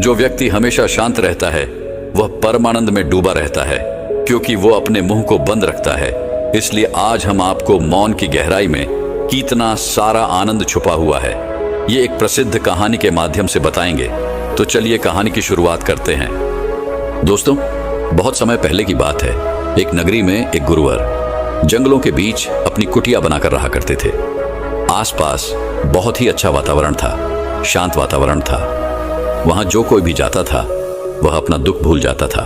जो व्यक्ति हमेशा शांत रहता है वह परमानंद में डूबा रहता है, क्योंकि वो अपने मुंह को बंद रखता है। इसलिए आज हम आपको मौन की गहराई में कितना सारा आनंद छुपा हुआ है, ये एक प्रसिद्ध कहानी के माध्यम से बताएंगे। तो चलिए कहानी की शुरुआत करते हैं। दोस्तों, बहुत समय पहले की बात है। एक नगरी में एक गुरुवर जंगलों के बीच अपनी कुटिया बनाकर रहा करते थे। आसपास बहुत ही अच्छा वातावरण था, शांत वातावरण था। वहां जो कोई भी जाता था वह अपना दुख भूल जाता था।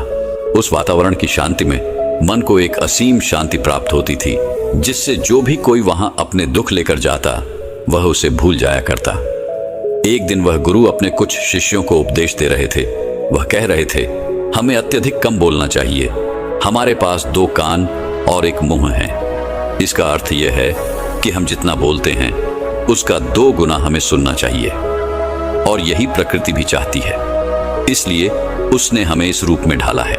उस वातावरण की शांति में मन को एक असीम शांति प्राप्त होती थी, जिससे जो भी कोई वहां अपने दुख लेकर जाता वह उसे भूल जाया करता। एक दिन वह गुरु अपने कुछ शिष्यों को उपदेश दे रहे थे। वह कह रहे थे, हमें अत्यधिक कम बोलना चाहिए। हमारे पास 2 कान और 1 मुंह है। इसका अर्थ यह है कि हम जितना बोलते हैं उसका 2 गुना हमें सुनना चाहिए, और यही प्रकृति भी चाहती है। इसलिए उसने हमें इस रूप में ढाला है।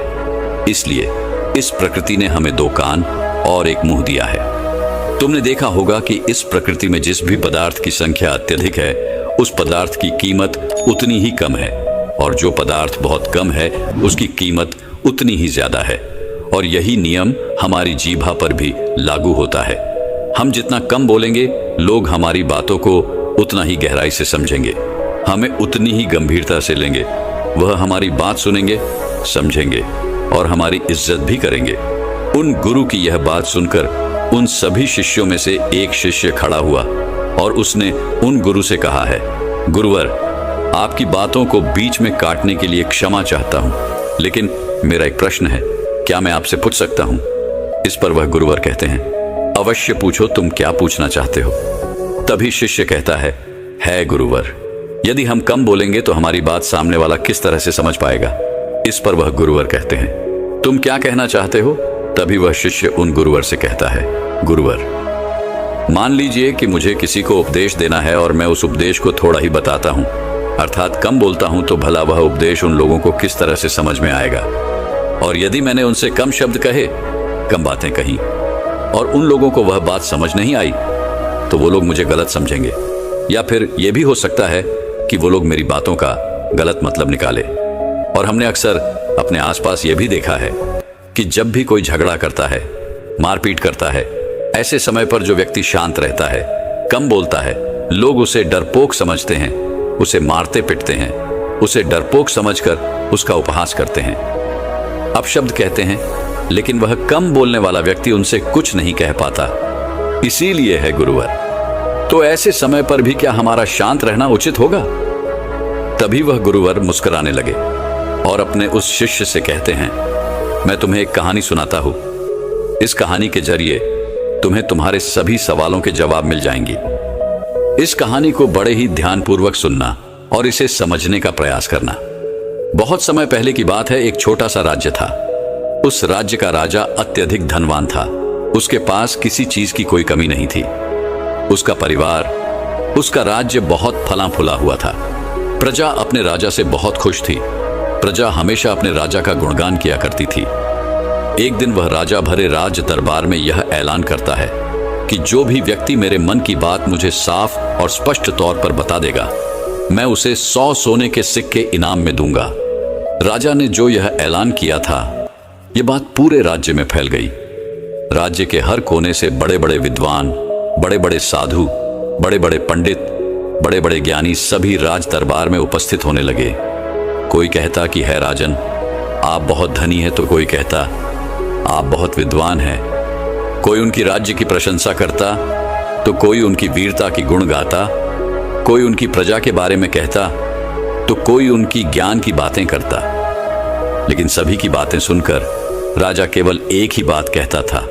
इसलिए इस प्रकृति ने हमें 2 कान और 1 मुंह दिया है। तुमने देखा होगा कि इस प्रकृति में जिस भी पदार्थ की संख्या अत्यधिक है, उस पदार्थ की कीमत उतनी ही कम है, और जो पदार्थ बहुत कम है उसकी कीमत उतनी ही ज्यादा है। और यही नियम हमारी जीभा पर भी लागू होता है। हम जितना कम बोलेंगे, लोग हमारी बातों को उतना ही गहराई से समझेंगे, हमें उतनी ही गंभीरता से लेंगे। वह हमारी बात सुनेंगे, समझेंगे और हमारी इज्जत भी करेंगे। उन गुरु की यह बात सुनकर उन सभी शिष्यों में से एक शिष्य खड़ा हुआ और उसने उन गुरु से कहा है, गुरुवर, आपकी बातों को बीच में काटने के लिए क्षमा चाहता हूं, लेकिन मेरा एक प्रश्न है, क्या मैं आपसे पूछ सकता हूं? इस पर वह गुरुवर कहते हैं, अवश्य पूछो, तुम क्या पूछना चाहते हो? तभी शिष्य कहता है गुरुवर, यदि हम कम बोलेंगे तो हमारी बात सामने वाला किस तरह से समझ पाएगा? इस पर वह गुरुवर कहते हैं, तुम क्या कहना चाहते हो? तभी वह शिष्य उन गुरुवर से कहता है, गुरुवर, मान लीजिए कि मुझे किसी को उपदेश देना है और मैं उस उपदेश को थोड़ा ही बताता हूं, अर्थात कम बोलता हूं, तो भला वह उपदेश उन लोगों को किस तरह से समझ में आएगा? और यदि मैंने उनसे कम शब्द कहे, कम बातें कही, और उन लोगों को वह बात समझ नहीं आई, तो वो लोग मुझे गलत समझेंगे, या फिर यह भी हो सकता है कि वो लोग मेरी बातों का गलत मतलब निकाले। और हमने अक्सर अपने आसपास यह भी देखा है कि जब भी कोई झगड़ा करता है, मारपीट करता है, ऐसे समय पर जो व्यक्ति शांत रहता है, कम बोलता है, लोग उसे डरपोक समझते हैं, उसे मारते पिटते हैं, उसे डरपोक समझकर उसका उपहास करते हैं, अपशब्द कहते हैं, लेकिन वह कम बोलने वाला व्यक्ति उनसे कुछ नहीं कह पाता। इसीलिए है गुरुवर, तो ऐसे समय पर भी क्या हमारा शांत रहना उचित होगा? तभी वह गुरुवर मुस्कुराने लगे और अपने उस शिष्य से कहते हैं, मैं तुम्हें एक कहानी सुनाता हूं। इस कहानी के जरिए तुम्हें तुम्हारे सभी सवालों के जवाब मिल जाएंगी। इस कहानी को बड़े ही ध्यानपूर्वक सुनना और इसे समझने का प्रयास करना। बहुत समय पहले की बात है। एक छोटा सा राज्य था। उस राज्य का राजा अत्यधिक धनवान था। उसके पास किसी चीज की कोई कमी नहीं थी। उसका परिवार, उसका राज्य बहुत फला फूला हुआ था। प्रजा अपने राजा से बहुत खुश थी। प्रजा हमेशा अपने राजा का गुणगान किया करती थी। एक दिन वह राजा भरे राज दरबार में यह ऐलान करता है कि जो भी व्यक्ति मेरे मन की बात मुझे साफ और स्पष्ट तौर पर बता देगा, मैं उसे 100 सोने के सिक्के इनाम में दूंगा। राजा ने जो यह ऐलान किया था, यह बात पूरे राज्य में फैल गई। राज्य के हर कोने से बड़े बड़े विद्वान, बड़े बड़े साधु, बड़े बड़े पंडित, बड़े बड़े ज्ञानी सभी राज दरबार में उपस्थित होने लगे। कोई कहता कि है राजन, आप बहुत धनी हैं, तो कोई कहता आप बहुत विद्वान हैं। कोई उनकी राज्य की प्रशंसा करता, तो कोई उनकी वीरता की गुण गाता। कोई उनकी प्रजा के बारे में कहता, तो कोई उनकी ज्ञान की बातें करता। लेकिन सभी की बातें सुनकर राजा केवल एक ही बात कहता था,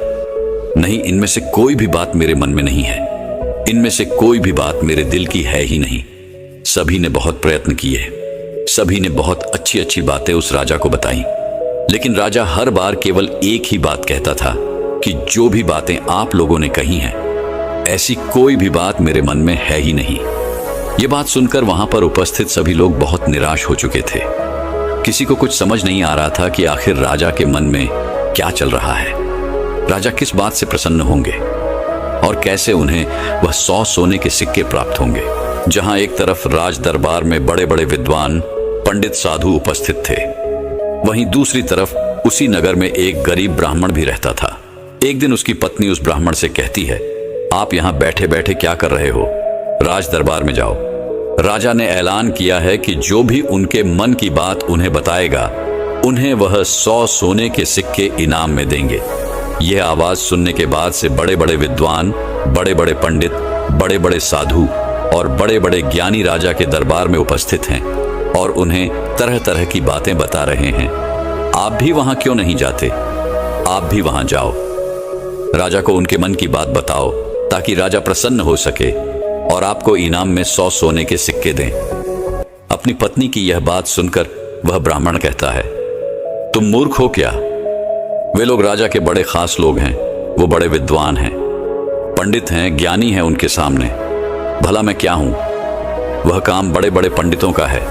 नहीं, इनमें से कोई भी बात मेरे मन में नहीं है। इनमें से कोई भी बात मेरे दिल की है ही नहीं। सभी ने बहुत प्रयत्न किए, सभी ने बहुत अच्छी अच्छी बातें उस राजा को बताई, लेकिन राजा हर बार केवल एक ही बात कहता था कि जो भी बातें आप लोगों ने कही हैं, ऐसी कोई भी बात मेरे मन में है ही नहीं। ये बात सुनकर वहां पर उपस्थित सभी लोग बहुत निराश हो चुके थे। किसी को कुछ समझ नहीं आ रहा था कि आखिर राजा के मन में क्या चल रहा है। राजा किस बात से प्रसन्न होंगे और कैसे उन्हें वह 100 सोने के सिक्के प्राप्त होंगे। जहां एक तरफ राज दरबार में बड़े बड़े विद्वान, पंडित साधु उपस्थित थे। वहीं दूसरी तरफ उसी नगर में एक गरीब ब्राह्मण भी रहता था। एक दिन उसकी पत्नी उस ब्राह्मण से कहती है, आप यहां बैठे बैठे क्या कर रहे हो? राज दरबार में जाओ। राजा ने ऐलान किया है कि जो भी उनके मन की बात उन्हें बताएगा, उन्हें वह 100 सोने के सिक्के इनाम में देंगे। यह आवाज सुनने के बाद से बड़े बड़े विद्वान, बड़े बड़े पंडित, बड़े बड़े साधु और बड़े बड़े ज्ञानी राजा के दरबार में उपस्थित हैं और उन्हें तरह तरह की बातें बता रहे हैं। आप भी वहां क्यों नहीं जाते? आप भी वहां जाओ। राजा को उनके मन की बात बताओ ताकि राजा प्रसन्न हो सके और आपको इनाम में 100 सोने के सिक्के दें। अपनी पत्नी की यह बात सुनकर वह ब्राह्मण कहता है, तुम मूर्ख हो क्या? वे लोग राजा के बड़े खास लोग हैं, वो बड़े विद्वान हैं, पंडित हैं, ज्ञानी हैं उनके सामने। भला मैं क्या हूं? वह काम बड़े बड़े पंडितों का है,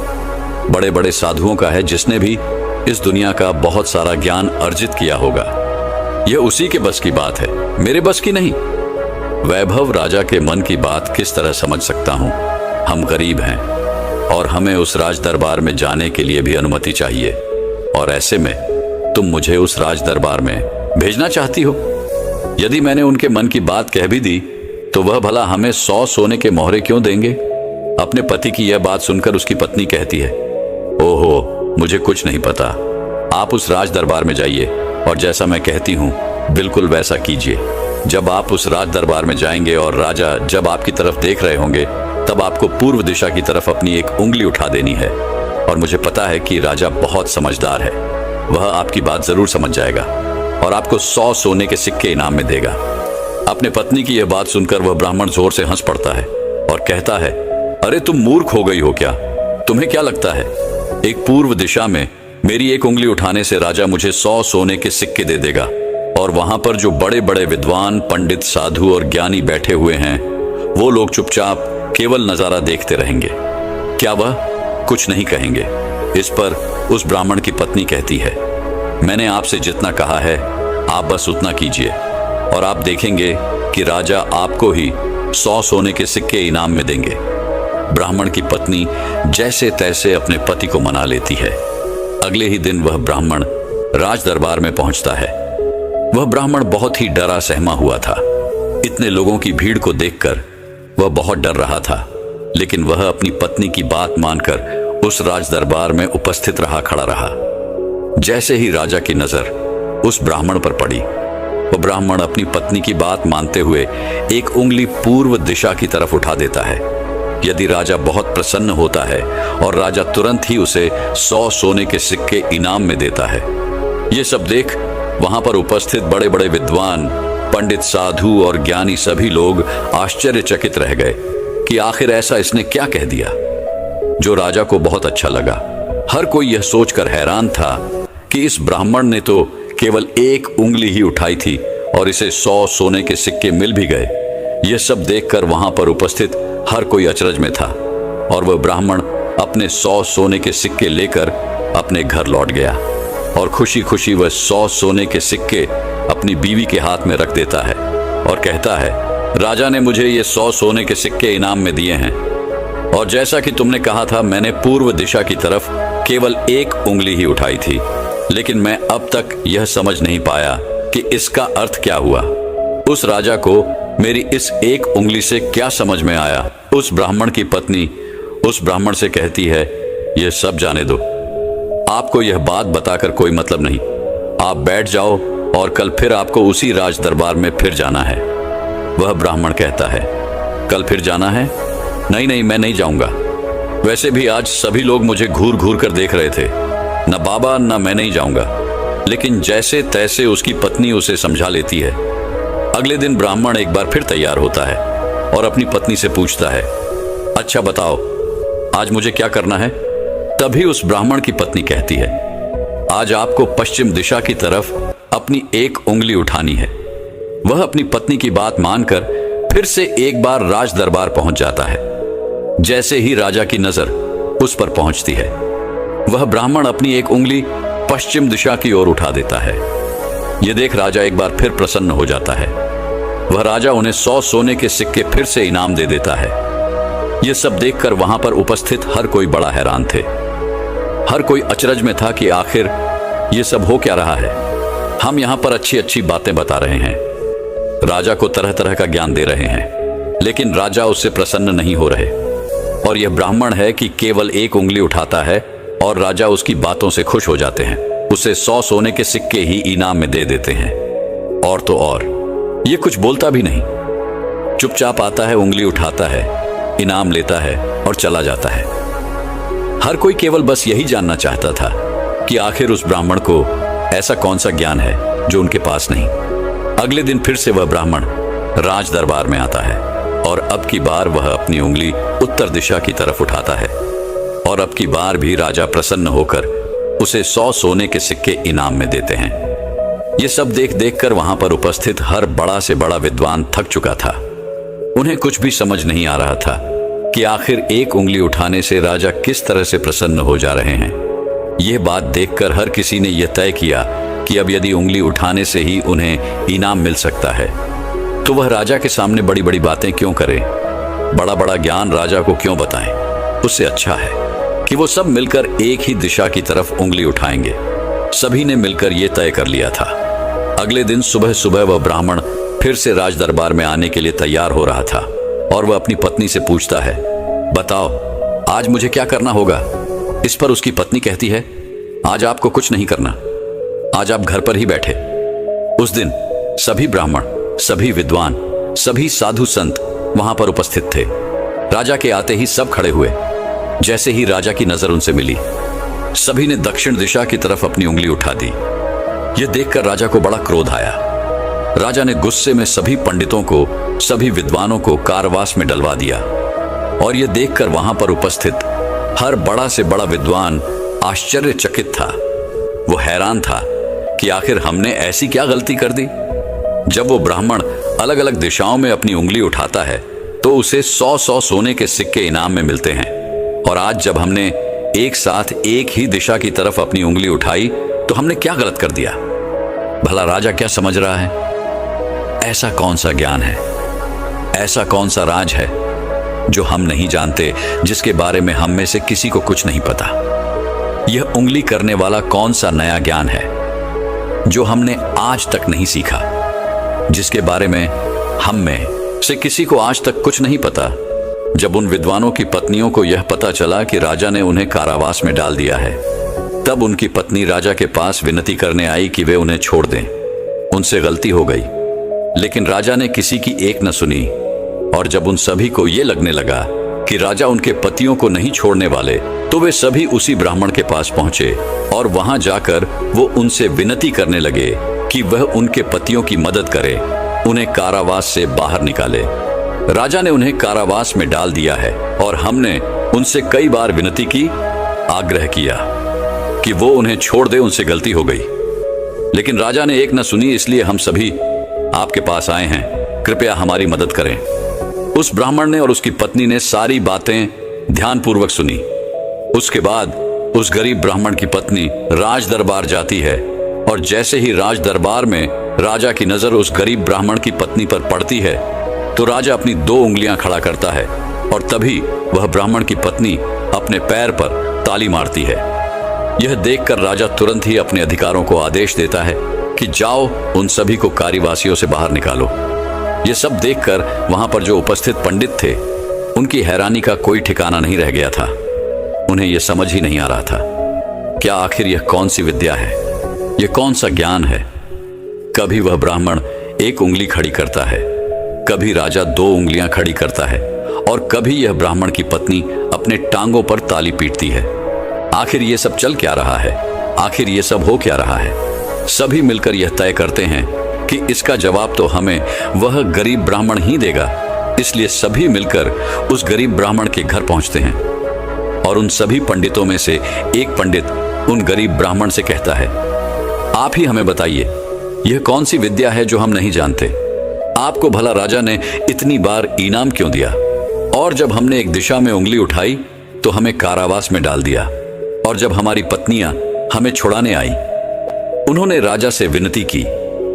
बड़े बड़े साधुओं का है, जिसने भी इस दुनिया का बहुत सारा ज्ञान अर्जित किया होगा। यह उसी के बस की बात है, मेरे बस की नहीं। वैभव राजा के मन की बात किस तरह समझ सकता हूं? हम गरीब हैं और हमें उस राज दरबार में जाने के लिए भी अनुमति चाहिए, और ऐसे में तुम मुझे उस राज दरबार में भेजना चाहती हो? यदि मैंने उनके मन की बात कह भी दी तो वह भला हमें 100 सोने के मोहरे क्यों देंगे? अपने पति की यह बात सुनकर उसकी पत्नी कहती है, ओहो, मुझे कुछ नहीं पता। आप उस राज दरबार में जाइए और जैसा मैं कहती हूं बिल्कुल वैसा कीजिए। जब आप उस राज दरबार में जाएंगे और राजा जब आपकी तरफ देख रहे होंगे, तब आपको पूर्व दिशा की तरफ अपनी एक उंगली उठा देनी है। और मुझे पता है कि राजा बहुत समझदार है, वह आपकी बात जरूर समझ जाएगा और आपको 100 सोने के सिक्के इनाम में देगा। अपने पत्नी की यह बात सुनकर वह ब्राह्मण जोर से हंस पड़ता है और कहता है, अरे तुम मूर्ख हो गई हो क्या? तुम्हें क्या लगता है एक पूर्व दिशा में मेरी एक उंगली उठाने से राजा मुझे 100 सोने के सिक्के दे देगा और वहां पर जो बड़े बड़े विद्वान, पंडित, साधु और ज्ञानी बैठे हुए हैं, वो लोग चुपचाप केवल नजारा देखते रहेंगे? क्या वह कुछ नहीं कहेंगे? इस पर उस ब्राह्मण की पत्नी कहती है, मैंने आपसे जितना कहा है आप बस उतना कीजिए और आप देखेंगे कि राजा आपको ही 100 सोने के सिक्के इनाम में देंगे। ब्राह्मण की पत्नी जैसे तैसे अपने पति को मना लेती है। अगले ही दिन वह ब्राह्मण राज दरबार में पहुंचता है। वह ब्राह्मण बहुत ही डरा सहमा हुआ था। इतने लोगों की भीड़ को देखकर वह बहुत डर रहा था, लेकिन वह अपनी पत्नी की बात मानकर उस राज दरबार में उपस्थित खड़ा रहा। जैसे ही राजा की नजर उस ब्राह्मण पर पड़ी, वह ब्राह्मण अपनी पत्नी की बात मानते हुए एक उंगली पूर्व दिशा की तरफ उठा देता है। यदि राजा बहुत प्रसन्न होता है और राजा तुरंत ही उसे 100 सोने के सिक्के इनाम में देता है। ये सब देख वहां पर उपस्थित बड़े बड़े विद्वान, पंडित, साधु और ज्ञानी सभी लोग आश्चर्यचकित रह गए कि आखिर ऐसा इसने क्या कह दिया जो राजा को बहुत अच्छा लगा। हर कोई यह सोचकर हैरान था कि इस ब्राह्मण ने तो केवल एक उंगली ही उठाई थी और इसे 100 सोने के सिक्के मिल भी गए। यह सब देखकर वहां पर उपस्थित हर कोई अचरज में था और वह ब्राह्मण अपने 100 सोने के सिक्के लेकर अपने घर लौट गया और खुशी खुशी वह 100 सोने के सिक्के अपनी बीवी के हाथ में रख देता है और कहता है, राजा ने मुझे ये 100 सोने के सिक्के इनाम में दिए हैं और जैसा कि तुमने कहा था, मैंने पूर्व दिशा की तरफ केवल एक उंगली ही उठाई थी, लेकिन मैं अब तक यह समझ नहीं पाया कि इसका अर्थ क्या हुआ। उस राजा को मेरी इस एक उंगली से क्या समझ में आया? उस ब्राह्मण की पत्नी उस ब्राह्मण से कहती है, यह सब जाने दो, आपको यह बात बताकर कोई मतलब नहीं। आप बैठ जाओ और कल फिर आपको उसी राज दरबार में फिर जाना है। वह ब्राह्मण कहता है, कल फिर जाना है? नहीं नहीं, मैं नहीं जाऊंगा। वैसे भी आज सभी लोग मुझे घूर घूर कर देख रहे थे, न बाबा न मैं नहीं जाऊंगा। लेकिन जैसे तैसे उसकी पत्नी उसे समझा लेती है। अगले दिन ब्राह्मण एक बार फिर तैयार होता है और अपनी पत्नी से पूछता है, अच्छा बताओ आज मुझे क्या करना है? तभी उस ब्राह्मण की पत्नी कहती है, आज आपको पश्चिम दिशा की तरफ अपनी एक उंगली उठानी है। वह अपनी पत्नी की बात मानकर फिर से एक बार राज दरबार पहुंच जाता है। जैसे ही राजा की नजर उस पर पहुंचती है, वह ब्राह्मण अपनी एक उंगली पश्चिम दिशा की ओर उठा देता है। यह देख राजा एक बार फिर प्रसन्न हो जाता है। वह राजा उन्हें 100 सोने के सिक्के फिर से इनाम दे देता है। यह सब देखकर वहां पर उपस्थित हर कोई बड़ा हैरान थे। हर कोई अचरज में था कि आखिर ये सब हो क्या रहा है। हम यहाँ पर अच्छी अच्छी बातें बता रहे हैं, राजा को तरह तरह का ज्ञान दे रहे हैं, लेकिन राजा उससे प्रसन्न नहीं हो रहे। और यह ब्राह्मण है कि केवल एक उंगली उठाता है और राजा उसकी बातों से खुश हो जाते हैं, उसे 100 सोने के सिक्के ही इनाम में दे देते हैं। और तो और ये कुछ बोलता भी नहीं, चुपचाप आता है, उंगली उठाता है, इनाम लेता है और चला जाता है। हर कोई केवल बस यही जानना चाहता था कि आखिर उस ब्राह्मण को ऐसा कौन सा ज्ञान है जो उनके पास नहीं। अगले दिन फिर से वह ब्राह्मण राज दरबार में आता है और अब की बार वह अपनी उंगली उत्तर दिशा की तरफ उठाता है और अब की बार भी राजा प्रसन्न होकर उसे 100 सोने के सिक्के इनाम में देते हैं। ये सब देख देख कर वहां पर उपस्थित हर बड़ा से बड़ा विद्वान थक चुका था। उन्हें कुछ भी समझ नहीं आ रहा था कि आखिर एक उंगली उठाने से राजा किस तरह से प्रसन्न हो जा रहे हैं। यह बात देखकर हर किसी ने यह तय किया कि अब यदि उंगली उठाने से ही उन्हें इनाम मिल सकता है तो वह राजा के सामने बड़ी बड़ी बातें क्यों करें, बड़ा बड़ा ज्ञान राजा को क्यों बताएं। उससे अच्छा है कि वो सब मिलकर एक ही दिशा की तरफ उंगली उठाएंगे। सभी ने मिलकर यह तय कर लिया था। अगले दिन सुबह सुबह वह ब्राह्मण फिर से राज दरबार में आने के लिए तैयार हो रहा था और वह अपनी पत्नी से पूछता है, बताओ आज मुझे क्या करना होगा। इस पर उसकी पत्नी कहती है, आज आपको कुछ नहीं करना, आज आप घर पर ही बैठे। उस दिन सभी ब्राह्मण, सभी विद्वान, सभी साधु संत वहां पर उपस्थित थे। राजा के आते ही सब खड़े हुए। जैसे ही राजा की नजर उनसे मिली, सभी ने दक्षिण दिशा की तरफ अपनी उंगली उठा दी। यह देखकर राजा को बड़ा क्रोध आया। राजा ने गुस्से में सभी पंडितों को, सभी विद्वानों को कारावास में डलवा दिया। और यह देखकर वहां पर उपस्थित हर बड़ा से बड़ा विद्वान आश्चर्यचकित था। वो हैरान था कि आखिर हमने ऐसी क्या गलती कर दी। जब वो ब्राह्मण अलग अलग दिशाओं में अपनी उंगली उठाता है तो उसे 100-100 सोने के सिक्के इनाम में मिलते हैं, और आज जब हमने एक साथ एक ही दिशा की तरफ अपनी उंगली उठाई तो हमने क्या गलत कर दिया। भला राजा क्या समझ रहा है? ऐसा कौन सा ज्ञान है, ऐसा कौन सा राज है जो हम नहीं जानते, जिसके बारे में हम में से किसी को कुछ नहीं पता। यह उंगली करने वाला कौन सा नया ज्ञान है जो हमने आज तक नहीं सीखा, जिसके बारे में हम में से किसी को आज तक कुछ नहीं पता। जब उन विद्वानों की पत्नियों को यह पता चला कि राजा ने उन्हें कारावास में डाल दिया है, तब उनकी पत्नी राजा के पास विनती करने आई कि वे उन्हें छोड़ दें। उनसे गलती हो गई, लेकिन राजा ने किसी की एक न सुनी। और जब उन सभी को यह लगने लगा कि राजा उनके पतियों को नहीं छोड़ने वाले, तो वे सभी उसी ब्राह्मण के पास पहुंचे और वहां जाकर वो उनसे विनती करने लगे कि वह उनके पतियों की मदद करे, उन्हें कारावास से बाहर निकाले। राजा ने उन्हें कारावास में डाल दिया है और हमने उनसे कई बार विनती की, आग्रह किया कि वो उन्हें छोड़ दे, उनसे गलती हो गई, लेकिन राजा ने एक न सुनी। इसलिए हम सभी आपके पास आए हैं, कृपया हमारी मदद करें। उस ब्राह्मण ने और उसकी पत्नी ने सारी बातें ध्यानपूर्वक सुनी। उसके बाद उस गरीब ब्राह्मण की पत्नी राज दरबार जाती है, और जैसे ही राज दरबार में राजा की नजर उस गरीब ब्राह्मण की पत्नी पर पड़ती है तो राजा अपनी 2 उंगलियां खड़ा करता है, और तभी वह ब्राह्मण की पत्नी अपने पैर पर ताली मारती है। यह देखकर राजा तुरंत ही अपने अधिकारों को आदेश देता है कि जाओ, उन सभी को कारीवासियों से बाहर निकालो। यह सब देखकर वहां पर जो उपस्थित पंडित थे, उनकी हैरानी का कोई ठिकाना नहीं रह गया था। उन्हें यह समझ ही नहीं आ रहा था, क्या आखिर यह कौन सी विद्या है, यह कौन सा ज्ञान है। कभी वह ब्राह्मण एक उंगली खड़ी करता है, कभी राजा 2 उंगलियां खड़ी करता है, और कभी यह ब्राह्मण की पत्नी अपने टांगों पर ताली पीटती है। आखिर ये सब चल क्या रहा है, आखिर ये सब हो क्या रहा है। सभी मिलकर यह तय करते हैं कि इसका जवाब तो हमें वह गरीब ब्राह्मण ही देगा। इसलिए सभी मिलकर उस गरीब ब्राह्मण के घर पहुंचते हैं, और उन सभी पंडितों में से एक पंडित उन गरीब ब्राह्मण से कहता है, आप ही हमें बताइए, यह कौन सी विद्या है जो हम नहीं जानते। आपको भला राजा ने इतनी बार इनाम क्यों दिया, और जब हमने एक दिशा में उंगली उठाई तो हमें कारावास में डाल दिया, और जब हमारी पत्नियां हमें छुड़ाने आई, उन्होंने राजा से विनती की,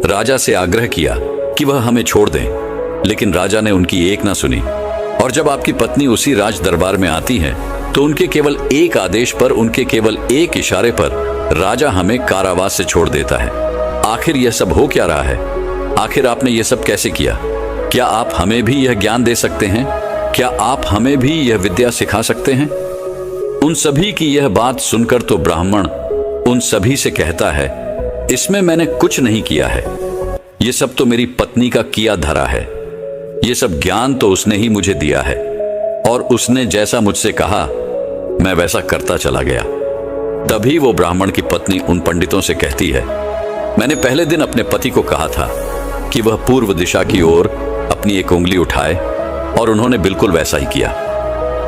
राजा से आग्रह किया कि वह हमें छोड़ दें, लेकिन राजा ने उनकी एक ना सुनी। और जब आपकी पत्नी उसी राज दरबार में आती है तो उनके केवल एक आदेश पर, उनके केवल एक इशारे पर राजा हमें कारावास से छोड़ देता है। आखिर यह सब हो क्या रहा है? आखिर आपने यह सब कैसे किया? क्या आप हमें भी यह ज्ञान दे सकते हैं? क्या आप हमें भी यह विद्या सिखा सकते हैं? उन सभी की यह बात सुनकर तो ब्राह्मण उन सभी से कहता है, इसमें मैंने कुछ नहीं किया है। यह सब तो मेरी पत्नी का किया धरा है। यह सब ज्ञान तो उसने ही मुझे दिया है, और उसने जैसा मुझसे कहा मैं वैसा करता चला गया। तभी वो ब्राह्मण की पत्नी उन पंडितों से कहती है, मैंने पहले दिन अपने पति को कहा था कि वह पूर्व दिशा की ओर अपनी एक उंगली उठाए, और उन्होंने बिल्कुल वैसा ही किया,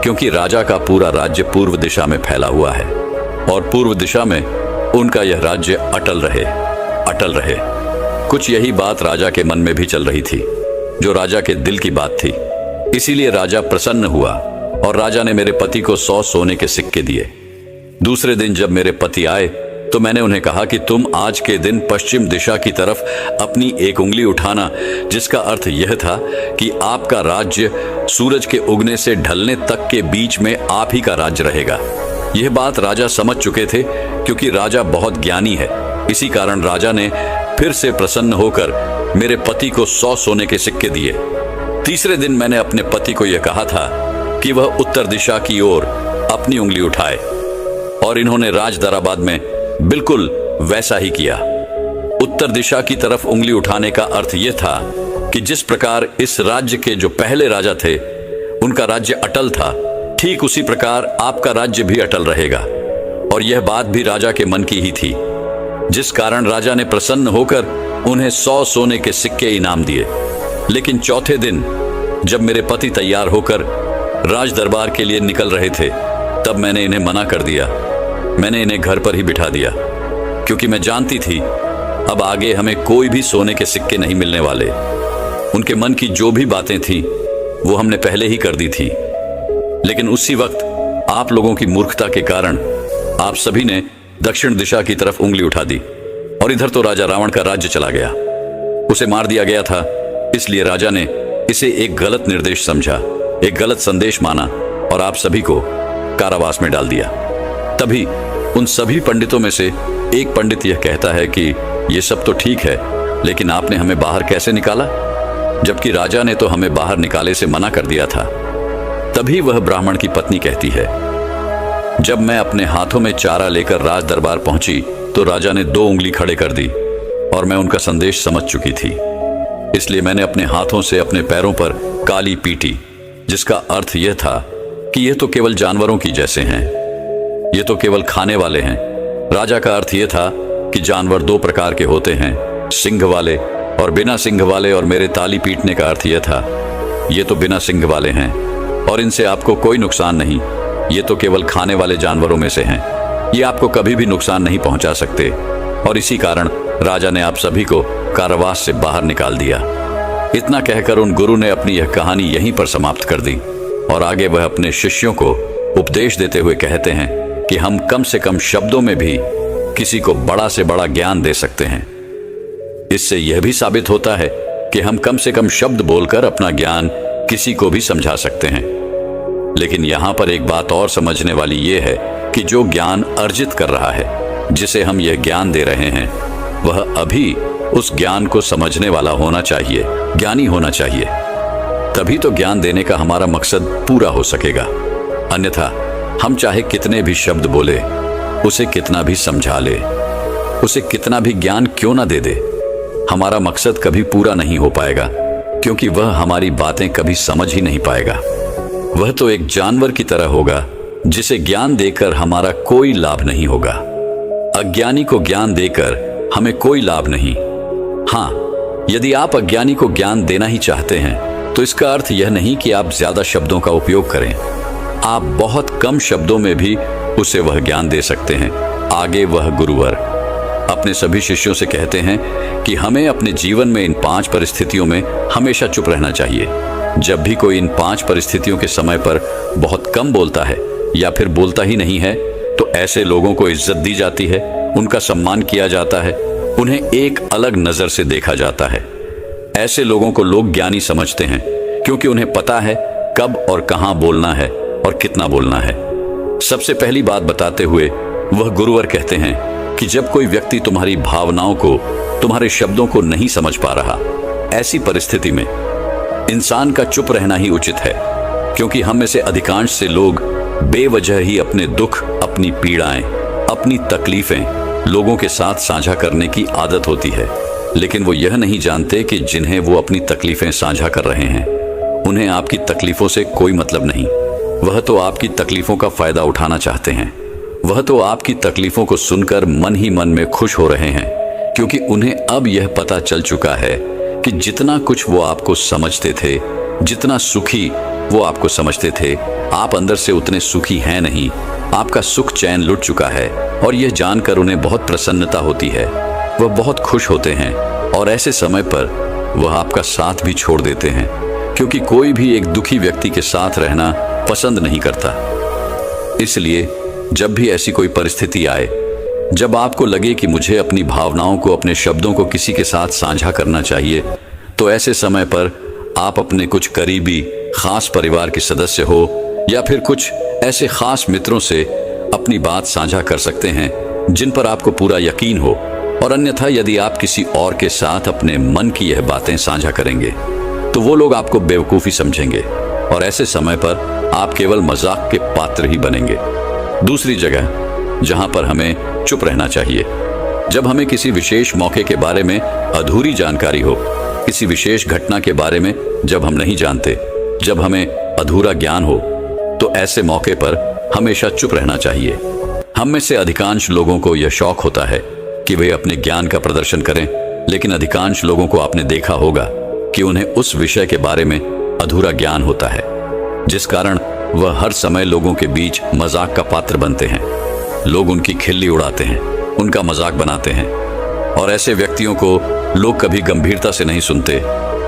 क्योंकि राजा का पूरा राज्य पूर्व दिशा में फैला हुआ है, और पूर्व दिशा में उनका यह राज्य अटल रहे, अटल रहे। कुछ यही बात राजा के मन में भी चल रही थी, जो राजा के दिल की बात थी। इसीलिए राजा प्रसन्न हुआ, और राजा ने मेरे पति को 100 सोने के सिक्के दिए। दूसरे दिन जब मेरे पति आए तो मैंने उन्हें कहा कि तुम आज के दिन पश्चिम दिशा की तरफ अपनी एक उंगली उठाना, जिसका अर्थ यह था कि आपका राज्य सूरज के उगने से ढलने तक के बीच में आप ही का राज्य रहेगा। यह बात राजा समझ चुके थे, क्योंकि राजा बहुत ज्ञानी है। इसी कारण राजा ने फिर से प्रसन्न होकर मेरे पति को 100 सोने के सिक्के दिए। तीसरे दिन मैंने अपने पति को यह कहा था कि वह उत्तर दिशा की ओर अपनी उंगली उठाए, और इन्होंने राज दराबाद में बिल्कुल वैसा ही किया। उत्तर दिशा की तरफ उंगली उठाने का अर्थ यह था कि जिस प्रकार इस राज्य के जो पहले राजा थे उनका राज्य अटल था, ठीक उसी प्रकार आपका राज्य भी अटल रहेगा। और यह बात भी राजा के मन की ही थी, जिस कारण राजा ने प्रसन्न होकर उन्हें 100 सोने के सिक्के इनाम दिए। लेकिन चौथे दिन जब मेरे पति तैयार होकर राज दरबार के लिए निकल रहे थे, तब मैंने इन्हें मना कर दिया। मैंने इन्हें घर पर ही बिठा दिया, क्योंकि मैं जानती थी अब आगे हमें कोई भी सोने के सिक्के नहीं मिलने वाले। उनके मन की जो भी बातें थी वो हमने पहले ही कर दी थी। लेकिन उसी वक्त आप लोगों की मूर्खता के कारण आप सभी ने दक्षिण दिशा की तरफ उंगली उठा दी, और इधर तो राजा रावण का राज्य चला गया। उसे मार दिया गया था, इसलिए राजा ने इसे एक गलत निर्देश समझा, एक गलत संदेश माना, और आप सभी को कारावास में डाल दिया। तभी उन सभी पंडितों में से एक पंडित यह कहता है कि यह सब तो ठीक है, लेकिन आपने हमें बाहर कैसे निकाला, जबकि राजा ने तो हमें बाहर निकाले से मना कर दिया था। तभी वह ब्राह्मण की पत्नी कहती है, जब मैं अपने हाथों में चारा लेकर राज दरबार पहुंची तो राजा ने 2 उंगली खड़े कर दी, और मैं उनका संदेश समझ चुकी थी। इसलिए मैंने अपने हाथों से अपने पैरों पर काली पीटी, जिसका अर्थ यह था कि यह तो केवल जानवरों की जैसे हैं, ये तो केवल खाने वाले हैं। राजा का अर्थ यह था कि जानवर 2 प्रकार के होते हैं, सिंह वाले और बिना सिंह वाले, और मेरे ताली पीटने का अर्थ यह था ये तो बिना सिंह वाले हैं, और इनसे आपको कोई नुकसान नहीं। ये तो केवल खाने वाले जानवरों में से हैं, ये आपको कभी भी नुकसान नहीं पहुंचा सकते। और इसी कारण राजा ने आप सभी को कारावास से बाहर निकाल दिया। इतना कहकर उन गुरु ने अपनी यह कहानी यहीं पर समाप्त कर दी, और आगे वह अपने शिष्यों को उपदेश देते हुए कहते हैं कि हम कम से कम शब्दों में भी किसी को बड़ा से बड़ा ज्ञान दे सकते हैं। इससे यह भी साबित होता है कि हम कम से कम शब्द बोलकर अपना ज्ञान किसी को भी समझा सकते हैं। लेकिन यहां पर एक बात और समझने वाली यह है कि जो ज्ञान अर्जित कर रहा है, जिसे हम यह ज्ञान दे रहे हैं, वह अभी उस ज्ञान को समझने वाला होना चाहिए, ज्ञानी होना चाहिए। तभी तो ज्ञान देने का हमारा मकसद पूरा हो सकेगा। अन्यथा हम चाहे कितने भी शब्द बोले, उसे कितना भी समझा ले, उसे कितना भी ज्ञान क्यों ना दे दे, हमारा मकसद कभी पूरा नहीं हो पाएगा, क्योंकि वह हमारी बातें कभी समझ ही नहीं पाएगा। वह तो एक जानवर की तरह होगा जिसे ज्ञान देकर हमारा कोई लाभ नहीं होगा। अज्ञानी को ज्ञान देकर हमें कोई लाभ नहीं। हाँ, यदि आप अज्ञानी को ज्ञान देना ही चाहते हैं तो इसका अर्थ यह नहीं कि आप ज्यादा शब्दों का उपयोग करें। आप बहुत कम शब्दों में भी उसे वह ज्ञान दे सकते हैं। आगे वह गुरुवर अपने सभी शिष्यों से कहते हैं कि हमें अपने जीवन में इन 5 परिस्थितियों में हमेशा चुप रहना चाहिए। जब भी कोई इन 5 परिस्थितियों के समय पर बहुत कम बोलता है या फिर बोलता ही नहीं है, तो ऐसे लोगों को इज्जत दी जाती है, उनका सम्मान किया जाता है, उन्हें एक अलग नजर से देखा जाता है। ऐसे लोगों को लोग ज्ञानी समझते हैं, क्योंकि उन्हें पता है कब और कहां बोलना है और कितना बोलना है। सबसे पहली बात बताते हुए वह गुरुवर कहते हैं कि जब कोई व्यक्ति तुम्हारी भावनाओं को, तुम्हारे शब्दों को नहीं समझ पा रहा, ऐसी परिस्थिति में इंसान का चुप रहना ही उचित है, क्योंकि हम में से अधिकांश से लोग बेवजह ही अपने दुख, अपनी पीड़ाएं, अपनी तकलीफें लोगों के साथ साझा करने की आदत होती है। लेकिन वो यह नहीं जानते कि जिन्हें वो अपनी तकलीफें साझा कर रहे हैं उन्हें आपकी तकलीफों से कोई मतलब नहीं। वह तो आपकी तकलीफों का फायदा उठाना चाहते हैं। वह तो आपकी तकलीफों को सुनकर मन ही मन में खुश हो रहे हैं, क्योंकि उन्हें अब यह पता चल चुका है कि जितना कुछ वो आपको समझते थे, जितना सुखी वो आपको समझते थे, आप अंदर से उतने सुखी हैं नहीं। आपका सुख चैन लुट चुका है और यह जानकर उन्हें बहुत प्रसन्नता होती है। वह बहुत खुश होते हैं और ऐसे समय पर वह आपका साथ भी छोड़ देते हैं, क्योंकि कोई भी एक दुखी व्यक्ति के साथ रहना पसंद नहीं करता। इसलिए जब भी ऐसी कोई परिस्थिति आए, जब आपको लगे कि मुझे अपनी भावनाओं को, अपने शब्दों को किसी के साथ साझा करना चाहिए, तो ऐसे समय पर आप अपने कुछ करीबी खास परिवार के सदस्य हो या फिर कुछ ऐसे खास मित्रों से अपनी बात साझा कर सकते हैं जिन पर आपको पूरा यकीन हो। और अन्यथा यदि आप किसी और के साथ अपने मन की यह बातें साझा करेंगे तो वो लोग आपको बेवकूफ़ी समझेंगे और ऐसे समय पर आप केवल मजाक के पात्र ही बनेंगे। दूसरी जगह जहां पर हमें चुप रहना चाहिए, जब हमें किसी विशेष मौके के बारे में अधूरी जानकारी हो, किसी विशेष घटना के बारे में जब हम नहीं जानते, जब हमें अधूरा ज्ञान हो, तो ऐसे मौके पर हमेशा चुप रहना चाहिए। हम में से अधिकांश लोगों को यह शौक होता है कि वे अपने ज्ञान का प्रदर्शन करें, लेकिन अधिकांश लोगों को आपने देखा होगा कि उन्हें उस विषय के बारे में अधूरा ज्ञान होता है, जिस कारण वह हर समय लोगों के बीच मजाक का पात्र बनते हैं। लोग उनकी खिल्ली उड़ाते हैं, उनका मजाक बनाते हैं और ऐसे व्यक्तियों को लोग कभी गंभीरता से नहीं सुनते,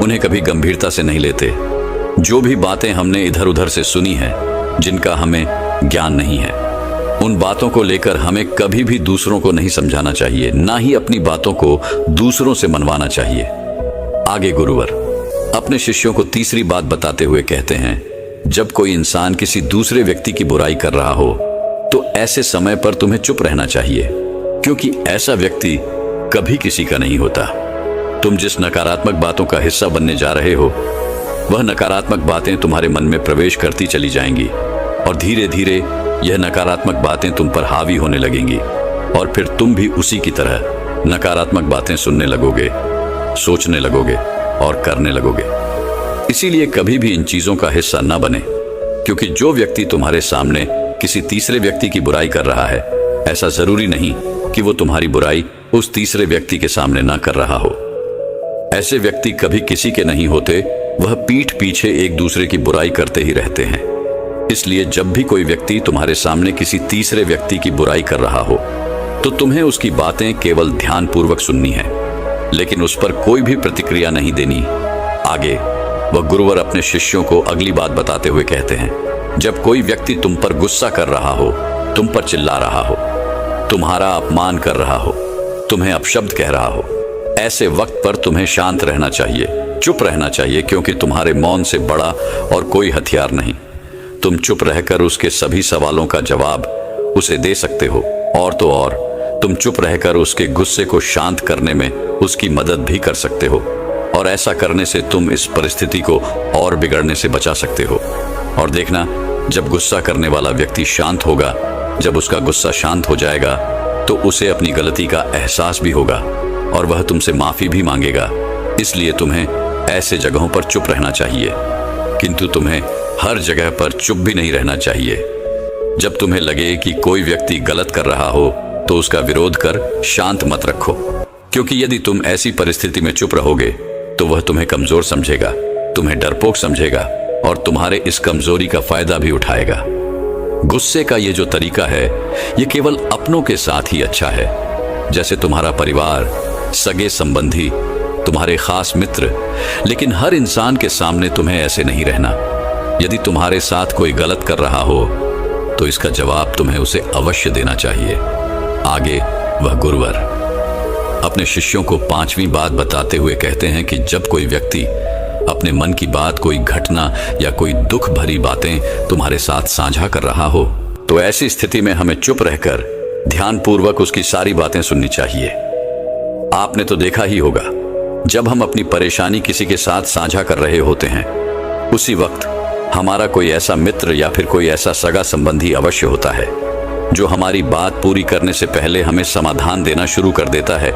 उन्हें कभी गंभीरता से नहीं लेते। जो भी बातें हमने इधर उधर से सुनी हैं, जिनका हमें ज्ञान नहीं है, उन बातों को लेकर हमें कभी भी दूसरों को नहीं समझाना चाहिए, ना ही अपनी बातों को दूसरों से मनवाना चाहिए। आगे गुरुवर अपने शिष्यों को तीसरी बात बताते हुए कहते हैं, जब कोई इंसान किसी दूसरे व्यक्ति की बुराई कर रहा हो तो ऐसे समय पर तुम्हें चुप रहना चाहिए, क्योंकि ऐसा व्यक्ति कभी किसी का नहीं होता। तुम जिस नकारात्मक बातों का हिस्सा बनने जा रहे हो, वह नकारात्मक बातें तुम्हारे मन में प्रवेश करती चली जाएंगी और धीरे धीरे यह नकारात्मक बातें तुम पर हावी होने लगेंगी और फिर तुम भी उसी की तरह नकारात्मक बातें सुनने लगोगे, सोचने लगोगे और करने लगोगे। इसीलिए कभी भी इन चीजों का हिस्सा न बने, क्योंकि जो व्यक्ति तुम्हारे सामने किसी तीसरे व्यक्ति की बुराई कर रहा है, ऐसा जरूरी नहीं कि वो तुम्हारी बुराई उस तीसरे व्यक्ति के सामने ना कर रहा हो। ऐसे व्यक्ति कभी किसी के नहीं होते, वह पीठ पीछे एक दूसरे की बुराई करते ही रहते हैं। इसलिए जब भी कोई व्यक्ति तुम्हारे सामने किसी तीसरे व्यक्ति की बुराई कर रहा हो, तो तुम्हें उसकी बातें केवल ध्यानपूर्वक सुननी है, लेकिन उस पर कोई भी प्रतिक्रिया नहीं देनी। आगे वह गुरुवर अपने शिष्यों को अगली बात बताते हुए कहते हैं, जब कोई व्यक्ति तुम पर गुस्सा कर रहा हो, तुम पर चिल्ला रहा हो, तुम्हारा अपमान कर रहा हो, तुम्हें अपशब्द कह रहा हो, ऐसे वक्त पर तुम्हें शांत रहना चाहिए, चुप रहना चाहिए, क्योंकि तुम्हारे मौन से बड़ा और कोई हथियार नहीं। तुम चुप रहकर उसके सभी सवालों का जवाब उसे दे सकते हो, और तो और तुम चुप रहकर उसके गुस्से को शांत करने में उसकी मदद भी कर सकते हो। और ऐसा करने से तुम इस परिस्थिति को और बिगड़ने से बचा सकते हो। और देखना, जब गुस्सा करने वाला व्यक्ति शांत होगा, जब उसका गुस्सा शांत हो जाएगा, तो उसे अपनी गलती का एहसास भी होगा और वह तुमसे माफी भी मांगेगा। इसलिए तुम्हें ऐसे जगहों पर चुप रहना चाहिए, किंतु तुम्हें हर जगह पर चुप भी नहीं रहना चाहिए। जब तुम्हें लगे कि कोई व्यक्ति गलत कर रहा हो, तो उसका विरोध कर शांत मत रखो, क्योंकि यदि तुम ऐसी परिस्थिति में चुप रहोगे तो वह तुम्हें कमजोर समझेगा, तुम्हें डरपोक समझेगा और तुम्हारे इस कमजोरी का फायदा भी उठाएगा। गुस्से का ये जो तरीका है, ये केवल अपनों के साथ ही अच्छा है, जैसे तुम्हारा परिवार, सगे संबंधी, तुम्हारे खास मित्र। लेकिन हर इंसान के सामने तुम्हें ऐसे नहीं रहना। यदि तुम्हारे साथ कोई गलत कर रहा हो, तो इसका जवाब तुम्हें उसे अवश्य देना चाहिए। आगे वह गुरुवर अपने शिष्यों को पांचवी बात बताते हुए कहते हैं कि जब कोई व्यक्ति अपने मन की बात, कोई घटना या कोई दुख भरी बातें तुम्हारे साथ साझा कर रहा हो, तो ऐसी स्थिति में हमें चुप रहकर ध्यानपूर्वक उसकी सारी बातें सुननी चाहिए। आपने तो देखा ही होगा, जब हम अपनी परेशानी किसी के साथ साझा कर रहे होते हैं, उसी वक्त हमारा कोई ऐसा मित्र या फिर कोई ऐसा सगा संबंधी अवश्य होता है जो हमारी बात पूरी करने से पहले हमें समाधान देना शुरू कर देता है।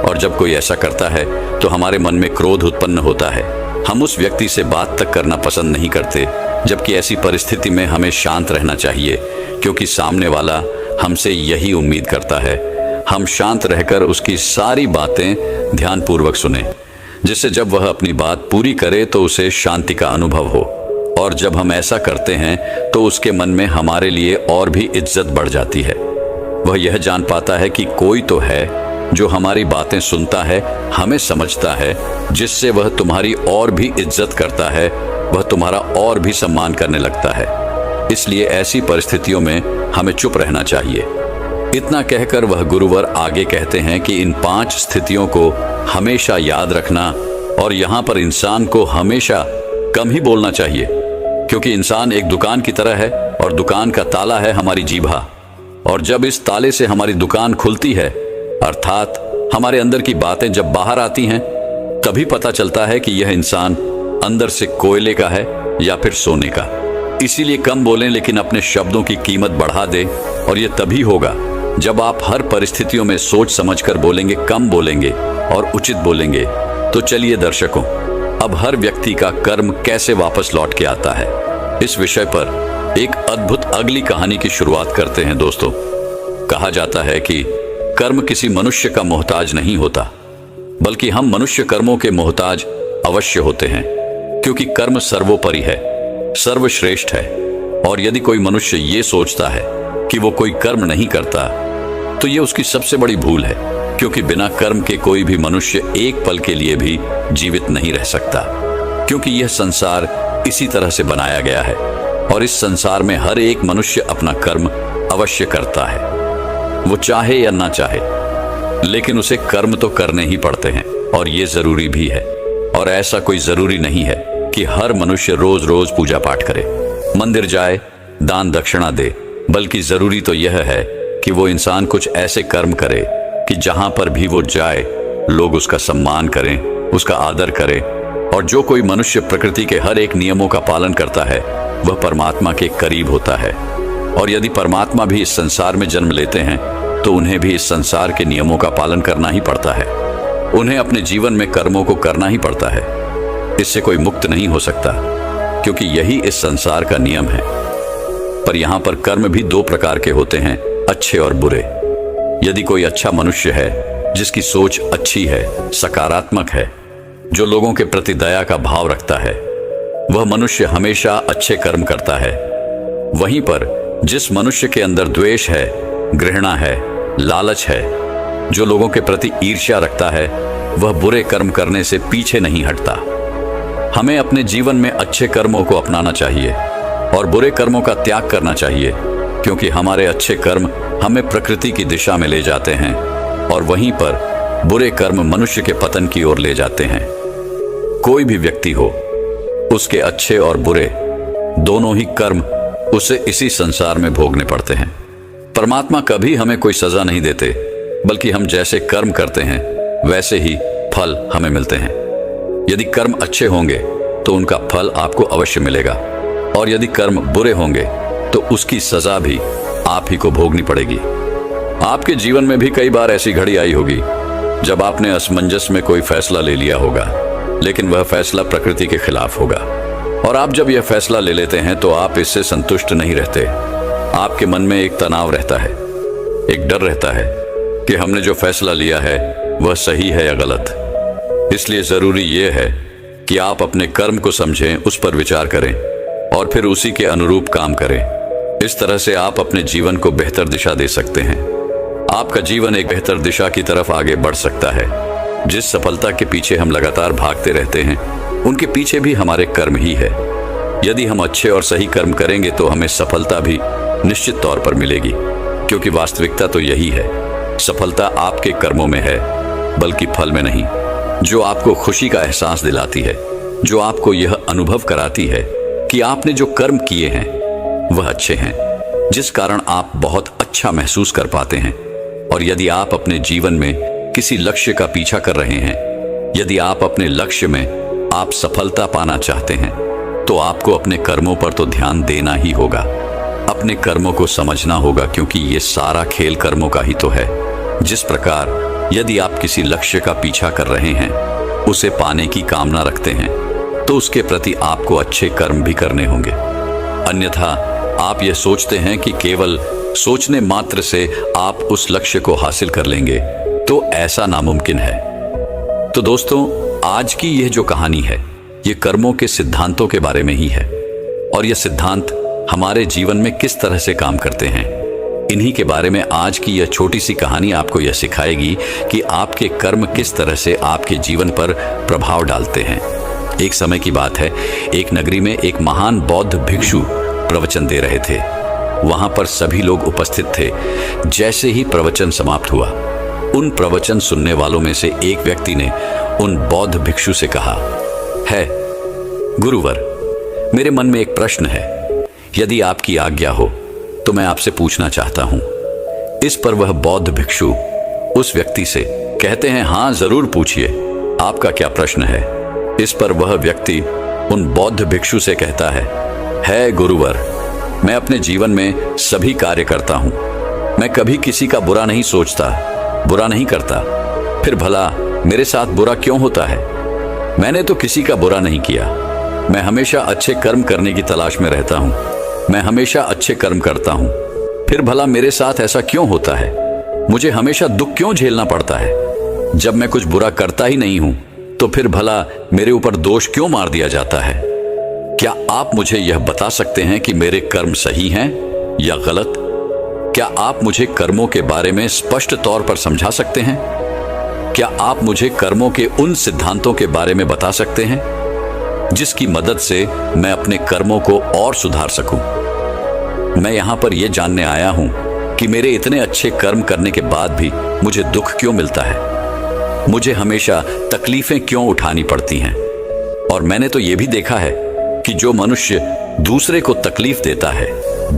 और जब कोई ऐसा करता है तो हमारे मन में क्रोध उत्पन्न होता है। हम उस व्यक्ति से बात तक करना पसंद नहीं करते, जबकि ऐसी परिस्थिति में हमें शांत रहना चाहिए, क्योंकि सामने वाला हमसे यही उम्मीद करता है। हम शांत रहकर उसकी सारी बातें ध्यानपूर्वक सुने, जिससे जब वह अपनी बात पूरी करे तो उसे शांति का अनुभव हो। और जब हम ऐसा करते हैं तो उसके मन में हमारे लिए और भी इज्जत बढ़ जाती है। वह यह जान पाता है कि कोई तो है जो हमारी बातें सुनता है, हमें समझता है, जिससे वह तुम्हारी और भी इज्जत करता है, वह तुम्हारा और भी सम्मान करने लगता है। इसलिए ऐसी परिस्थितियों में हमें चुप रहना चाहिए। इतना कहकर वह गुरुवर आगे कहते हैं कि इन 5 स्थितियों को हमेशा याद रखना, और यहाँ पर इंसान को हमेशा कम ही बोलना चाहिए, क्योंकि इंसान एक दुकान की तरह है और दुकान का ताला है हमारी जीभा। और जब इस ताले से हमारी दुकान खुलती है, अर्थात हमारे अंदर की बातें जब बाहर आती हैं, तभी पता चलता है कि यह इंसान अंदर से कोयले का है या फिर सोने का। इसीलिए कम बोलें, लेकिन अपने शब्दों की कीमत बढ़ा दें। और यह तभी होगा जब आप हर परिस्थितियों में सोच समझकर बोलेंगे, कम बोलेंगे और उचित बोलेंगे। तो चलिए दर्शकों, अब हर व्यक्ति का कर्म कैसे वापस लौट के आता है, इस विषय पर एक अद्भुत अगली कहानी की शुरुआत करते हैं। दोस्तों, कहा जाता है कि कर्म किसी मनुष्य का मोहताज नहीं होता, बल्कि हम मनुष्य कर्मों के मोहताज अवश्य होते हैं, क्योंकि कर्म सर्वोपरि है, सर्वश्रेष्ठ है। और यदि कोई मनुष्य ये सोचता है कि वो कोई कर्म नहीं करता, तो ये उसकी सबसे बड़ी भूल है, क्योंकि बिना कर्म के कोई भी मनुष्य एक पल के लिए भी जीवित नहीं रह सकता। क्योंकि यह संसार इसी तरह से बनाया गया है, और इस संसार में हर एक मनुष्य अपना कर्म अवश्य करता है, वो चाहे या ना चाहे, लेकिन उसे कर्म तो करने ही पड़ते हैं, और ये जरूरी भी है। और ऐसा कोई जरूरी नहीं है कि हर मनुष्य रोज रोज पूजा पाठ करे, मंदिर जाए, दान दक्षिणा दे, बल्कि जरूरी तो यह है कि वो इंसान कुछ ऐसे कर्म करे कि जहां पर भी वो जाए लोग उसका सम्मान करें, उसका आदर करें। और जो कोई मनुष्य प्रकृति के हर एक नियमों का पालन करता है, वह परमात्मा के करीब होता है। और यदि परमात्मा भी इस संसार में जन्म लेते हैं, तो उन्हें भी इस संसार के नियमों का पालन करना ही पड़ता है। उन्हें अपने जीवन में कर्मों को करना ही पड़ता है। इससे कोई मुक्त नहीं हो सकता, क्योंकि यही इस संसार का नियम है। पर यहाँ पर कर्म भी 2 प्रकार के होते हैं, अच्छे और बुरे। यदि कोई अच्छा मनुष्य है, जिसकी सोच अच्छी है, सकारात्मक है, जो लोगों के प्रति दया का भाव रखता है, वह मनुष्य हमेशा अच्छे कर्म करता है। वहीं पर जिस मनुष्य के अंदर द्वेष है, घृणा है, लालच है, जो लोगों के प्रति ईर्ष्या रखता है, वह बुरे कर्म करने से पीछे नहीं हटता। हमें अपने जीवन में अच्छे कर्मों को अपनाना चाहिए और बुरे कर्मों का त्याग करना चाहिए, क्योंकि हमारे अच्छे कर्म हमें प्रकृति की दिशा में ले जाते हैं, और वहीं पर बुरे कर्म मनुष्य के पतन की ओर ले जाते हैं। कोई भी व्यक्ति हो, उसके अच्छे और बुरे दोनों ही कर्म उसे इसी संसार में भोगने पड़ते हैं। परमात्मा कभी हमें कोई सजा नहीं देते, बल्कि हम जैसे कर्म करते हैं वैसे ही फल हमें मिलते हैं। यदि कर्म अच्छे होंगे तो उनका फल आपको अवश्य मिलेगा, और यदि कर्म बुरे होंगे तो उसकी सजा भी आप ही को भोगनी पड़ेगी। आपके जीवन में भी कई बार ऐसी घड़ी आई होगी जब आपने असमंजस में कोई फैसला ले लिया होगा, लेकिन वह फैसला प्रकृति के खिलाफ होगा। और आप जब यह फैसला ले लेते हैं तो आप इससे संतुष्ट नहीं रहते। आपके मन में एक तनाव रहता है, एक डर रहता है कि हमने जो फैसला लिया है वह सही है या गलत। इसलिए जरूरी यह है कि आप अपने कर्म को समझें, उस पर विचार करें और फिर उसी के अनुरूप काम करें। इस तरह से आप अपने जीवन को बेहतर दिशा दे सकते हैं। आपका जीवन एक बेहतर दिशा की तरफ आगे बढ़ सकता है। जिस सफलता के पीछे हम लगातार भागते रहते हैं, उनके पीछे भी हमारे कर्म ही है। यदि हम अच्छे और सही कर्म करेंगे तो हमें सफलता भी निश्चित तौर पर मिलेगी, क्योंकि वास्तविकता तो यही है, सफलता आपके कर्मों में है, बल्कि फल में नहीं। जो आपको खुशी का एहसास दिलाती है, जो आपको यह अनुभव कराती है कि आपने जो कर्म किए हैं वह अच्छे हैं, जिस कारण आप बहुत अच्छा महसूस कर पाते हैं। और यदि आप अपने जीवन में किसी लक्ष्य का पीछा कर रहे हैं, यदि आप अपने लक्ष्य में आप सफलता पाना चाहते हैं, तो आपको अपने कर्मों पर तो ध्यान देना ही होगा, अपने कर्मों को समझना होगा, क्योंकि ये सारा खेल कर्मों का ही तो है। जिस प्रकार यदि आप किसी लक्ष्य का पीछा कर रहे हैं, उसे पाने की कामना रखते हैं, तो उसके प्रति आपको अच्छे कर्म भी करने होंगे। अन्यथा आप यह सोचते हैं कि केवल सोचने मात्र से आप उस लक्ष्य को हासिल कर लेंगे, तो ऐसा नामुमकिन है। तो दोस्तों, आज की यह जो कहानी है, ये कर्मों के सिद्धांतों के बारे में ही है, और यह सिद्धांत हमारे जीवन में किस तरह से काम करते हैं, इन्हीं के बारे में आज की यह छोटी सी कहानी आपको यह सिखाएगी कि आपके कर्म किस तरह से आपके जीवन पर प्रभाव डालते हैं। एक समय की बात है, एक नगरी में एक महान बौद्ध भिक्षु प्रवचन दे रहे थे। वहां पर सभी लोग उपस्थित थे। जैसे ही प्रवचन समाप्त हुआ, उन प्रवचन सुनने वालों में से एक व्यक्ति ने उन बौद्ध भिक्षु से कहा, है गुरुवर, मेरे मन में एक प्रश्न है, यदि आपकी आज्ञा हो तो मैं आपसे पूछना चाहता हूं। इस पर वह बौद्ध भिक्षु उस व्यक्ति से कहते हैं, हाँ जरूर पूछिए, आपका क्या प्रश्न है। इस पर वह व्यक्ति उन बौद्ध भिक्षु से कहता है गुरुवर, मैं अपने जीवन में सभी कार्य करता हूं, मैं कभी किसी का बुरा नहीं सोचता, बुरा नहीं करता, फिर भला मेरे साथ बुरा क्यों होता है? मैंने तो किसी का बुरा नहीं किया, मैं हमेशा अच्छे कर्म करने की तलाश में रहता हूं, मैं हमेशा अच्छे कर्म करता हूं, फिर भला मेरे साथ ऐसा क्यों होता है? मुझे हमेशा दुख क्यों झेलना पड़ता है? जब मैं कुछ बुरा करता ही नहीं हूं, तो फिर भला मेरे ऊपर दोष क्यों मार दिया जाता है? क्या आप मुझे यह बता सकते हैं कि मेरे कर्म सही हैं या गलत? क्या आप मुझे कर्मों के बारे में स्पष्ट तौर पर समझा सकते हैं? क्या आप मुझे कर्मों के उन सिद्धांतों के बारे में बता सकते हैं जिसकी मदद से मैं अपने कर्मों को और सुधार सकूं? मैं यहां पर यह जानने आया हूं कि मेरे इतने अच्छे कर्म करने के बाद भी मुझे दुख क्यों मिलता है, मुझे हमेशा तकलीफें क्यों उठानी पड़ती हैं। और मैंने तो यह भी देखा है कि जो मनुष्य दूसरे को तकलीफ देता है,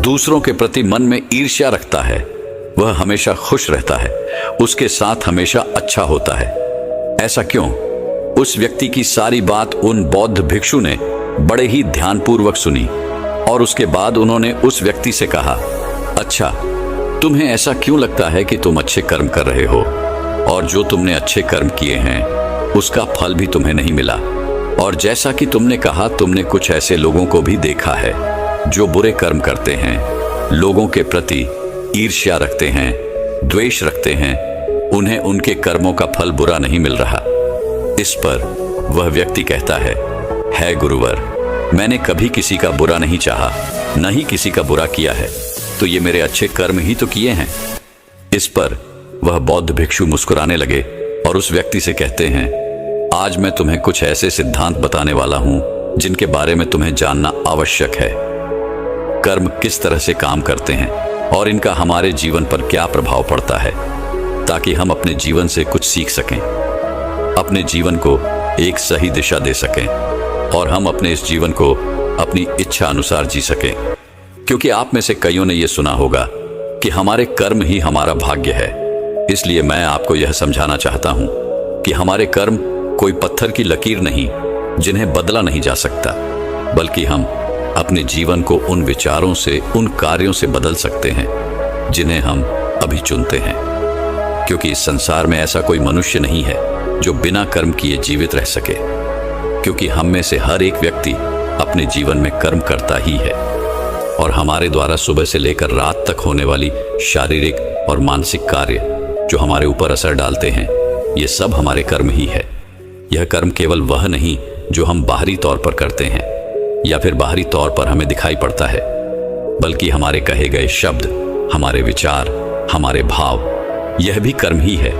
दूसरों के प्रति मन में ईर्ष्या रखता है, वह हमेशा खुश रहता है, उसके साथ हमेशा अच्छा होता है। ऐसा क्यों? उस व्यक्ति की सारी बात उन बौद्ध भिक्षु ने बड़े ही ध्यानपूर्वक सुनी, और उसके बाद उन्होंने उस व्यक्ति से कहा, अच्छा, तुम्हें ऐसा क्यों लगता है कि तुम अच्छे कर्म कर रहे हो, और जो तुमने अच्छे कर्म किए हैं उसका फल भी तुम्हें नहीं मिला? और जैसा कि तुमने कहा, तुमने कुछ ऐसे लोगों को भी देखा है जो बुरे कर्म करते हैं, लोगों के प्रति ईर्ष्या रखते हैं, द्वेष रखते हैं, उन्हें उनके कर्मों का फल बुरा नहीं मिल रहा। इस पर वह व्यक्ति कहता है गुरुवर, मैंने कभी किसी का बुरा नहीं चाहा, न ही किसी का बुरा किया है, तो ये मेरे अच्छे कर्म ही तो किए हैं। इस पर वह बौद्ध भिक्षु मुस्कुराने लगे और उस व्यक्ति से कहते हैं, आज मैं तुम्हें कुछ ऐसे सिद्धांत बताने वाला हूं जिनके बारे में तुम्हें जानना आवश्यक है। कर्म किस तरह से काम करते हैं और इनका हमारे जीवन पर क्या प्रभाव पड़ता है, ताकि हम अपने जीवन से कुछ सीख सकें, अपने जीवन को एक सही दिशा दे सकें, और हम अपने इस जीवन को अपनी इच्छा अनुसार जी सकें। क्योंकि आप में से कईयों ने यह सुना होगा कि हमारे कर्म ही हमारा भाग्य है। इसलिए मैं आपको यह समझाना चाहता हूं कि हमारे कर्म कोई पत्थर की लकीर नहीं जिन्हें बदला नहीं जा सकता, बल्कि हम अपने जीवन को उन विचारों से, उन कार्यों से बदल सकते हैं जिन्हें हम अभी चुनते हैं। क्योंकि इस संसार में ऐसा कोई मनुष्य नहीं है जो बिना कर्म किए जीवित रह सके, क्योंकि हम में से हर एक व्यक्ति अपने जीवन में कर्म करता ही है, और हमारे द्वारा सुबह से लेकर रात तक होने वाली शारीरिक और मानसिक कार्य जो हमारे ऊपर असर डालते हैं, ये सब हमारे कर्म ही है। यह कर्म केवल वह नहीं जो हम बाहरी तौर पर करते हैं या फिर बाहरी तौर पर हमें दिखाई पड़ता है, बल्कि हमारे कहे गए शब्द, हमारे विचार, हमारे भाव, यह भी कर्म ही है।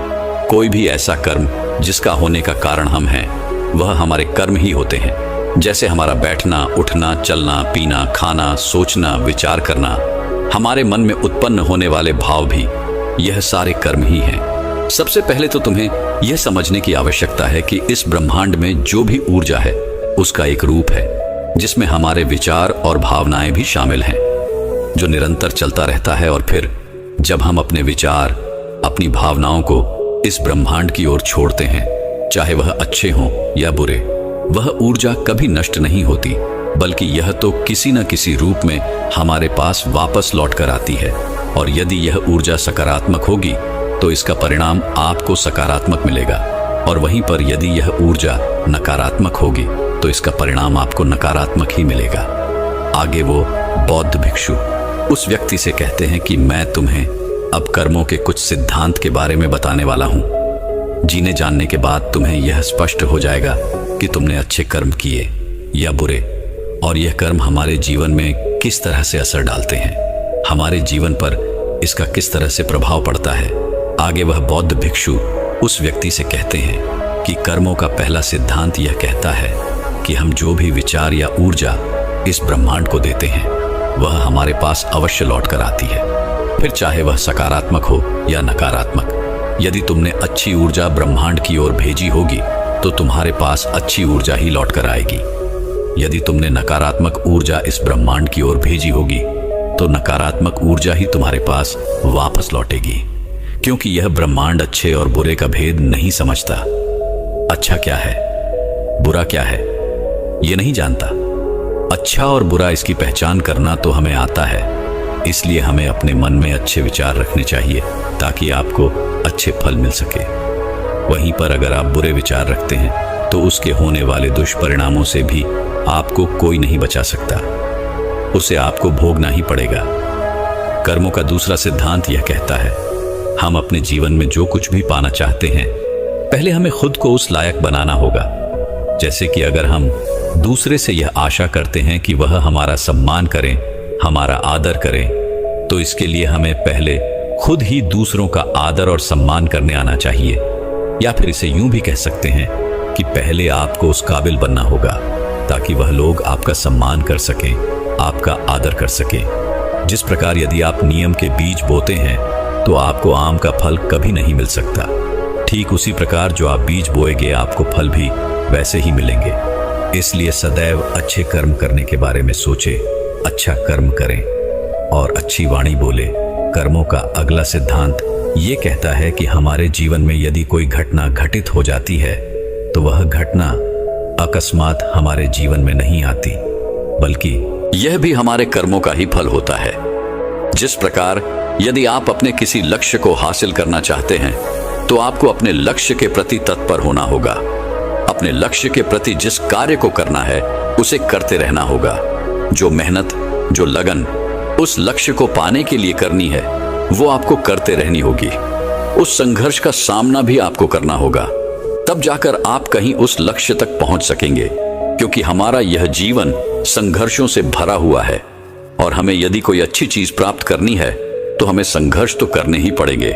कोई भी ऐसा कर्म जिसका होने का कारण हम हैं, वह हमारे कर्म ही होते हैं। जैसे हमारा बैठना, उठना, चलना, पीना, खाना, सोचना, विचार करना, हमारे मन में उत्पन्न होने वाले भाव भी, यह सारे कर्म ही हैं। सबसे पहले तो तुम्हें यह समझने की आवश्यकता है कि इस ब्रह्मांड में जो भी ऊर्जा है उसका एक रूप है जिसमें हमारे विचार और भावनाएं भी शामिल हैं। जो निरंतर चलता रहता है। और फिर जब हम अपने विचार, अपनी भावनाओं को इस ब्रह्मांड की ओर छोड़ते हैं, चाहे वह अच्छे हों या बुरे, वह ऊर्जा कभी नष्ट नहीं होती, बल्कि यह तो किसी न किसी रूप में हमारे पास वापस लौट कर आती है। और यदि यह ऊर्जा सकारात्मक होगी तो इसका परिणाम आपको सकारात्मक मिलेगा, और वहीं पर यदि यह ऊर्जा नकारात्मक होगी तो इसका परिणाम आपको नकारात्मक ही मिलेगा। आगे वो बौद्ध भिक्षु उस व्यक्ति से कहते हैं कि मैं तुम्हें अब कर्मों के कुछ सिद्धांत के बारे में बताने वाला हूं। जीने जानने के बाद तुम्हें यह स्पष्ट हो जाएगा कि तुमने अच्छे कर्म किए या बुरे, और यह कर्म हमारे जीवन में किस तरह से असर डालते हैं, हमारे जीवन पर इसका किस तरह से प्रभाव पड़ता है। आगे वह बौद्ध भिक्षु उस व्यक्ति से कहते हैं कि कर्मों का पहला सिद्धांत यह कहता है कि हम जो भी विचार या ऊर्जा इस ब्रह्मांड को देते हैं वह हमारे पास अवश्य लौट कर आती है, फिर चाहे वह सकारात्मक हो या नकारात्मक। यदि तुमने अच्छी ऊर्जा ब्रह्मांड की ओर भेजी होगी तो तुम्हारे पास अच्छी ऊर्जा ही लौट कर आएगी। यदि तुमने नकारात्मक ऊर्जा इस ब्रह्मांड की ओर भेजी होगी तो नकारात्मक ऊर्जा ही तुम्हारे पास वापस लौटेगी, क्योंकि यह ब्रह्मांड अच्छे और बुरे का भेद नहीं समझता। अच्छा क्या है, बुरा क्या है, यह नहीं जानता। अच्छा और बुरा इसकी पहचान करना तो हमें आता है, इसलिए हमें अपने मन में अच्छे विचार रखने चाहिए ताकि आपको अच्छे फल मिल सके। वहीं पर अगर आप बुरे विचार रखते हैं तो उसके होने वाले दुष्परिणामों से भी आपको कोई नहीं बचा सकता, उसे आपको भोगना ही पड़ेगा। कर्मों का दूसरा सिद्धांत यह कहता है, हम अपने जीवन में जो कुछ भी पाना चाहते हैं पहले हमें खुद को उस लायक बनाना होगा। जैसे कि अगर हम दूसरे से यह आशा करते हैं कि वह हमारा सम्मान करें, हमारा आदर करें, तो इसके लिए हमें पहले खुद ही दूसरों का आदर और सम्मान करने आना चाहिए। या फिर इसे यूं भी कह सकते हैं कि पहले आपको उस काबिल बनना होगा ताकि वह लोग आपका सम्मान कर सकें, आपका आदर कर सकें। जिस प्रकार यदि आप नियम के बीज बोते हैं तो आपको आम का फल कभी नहीं मिल सकता, ठीक उसी प्रकार जो आप बीज बोएंगे आपको फल भी वैसे ही मिलेंगे। इसलिए सदैव अच्छे कर्म करने के बारे में सोचें, अच्छा कर्म करें और अच्छी वाणी बोले। कर्मों का अगला सिद्धांत ये कहता है कि हमारे जीवन में यदि कोई घटना घटित हो जाती है तो वह घटना अकस्मात हमारे जीवन में नहीं आती, बल्कि यह भी हमारे कर्मों का ही फल होता है। जिस प्रकार यदि आप अपने किसी लक्ष्य को हासिल करना चाहते हैं तो आपको अपने लक्ष्य के प्रति तत्पर होना होगा। अपने लक्ष्य के प्रति जिस कार्य को करना है उसे करते रहना होगा। जो मेहनत, जो लगन उस लक्ष्य को पाने के लिए करनी है वो आपको करते रहनी होगी। उस संघर्ष का सामना भी आपको करना होगा, तब जाकर आप कहीं उस लक्ष्य तक पहुंच सकेंगे। क्योंकि हमारा यह जीवन संघर्षों से भरा हुआ है और हमें यदि कोई अच्छी चीज प्राप्त करनी है तो हमें संघर्ष तो करने ही पड़ेंगे।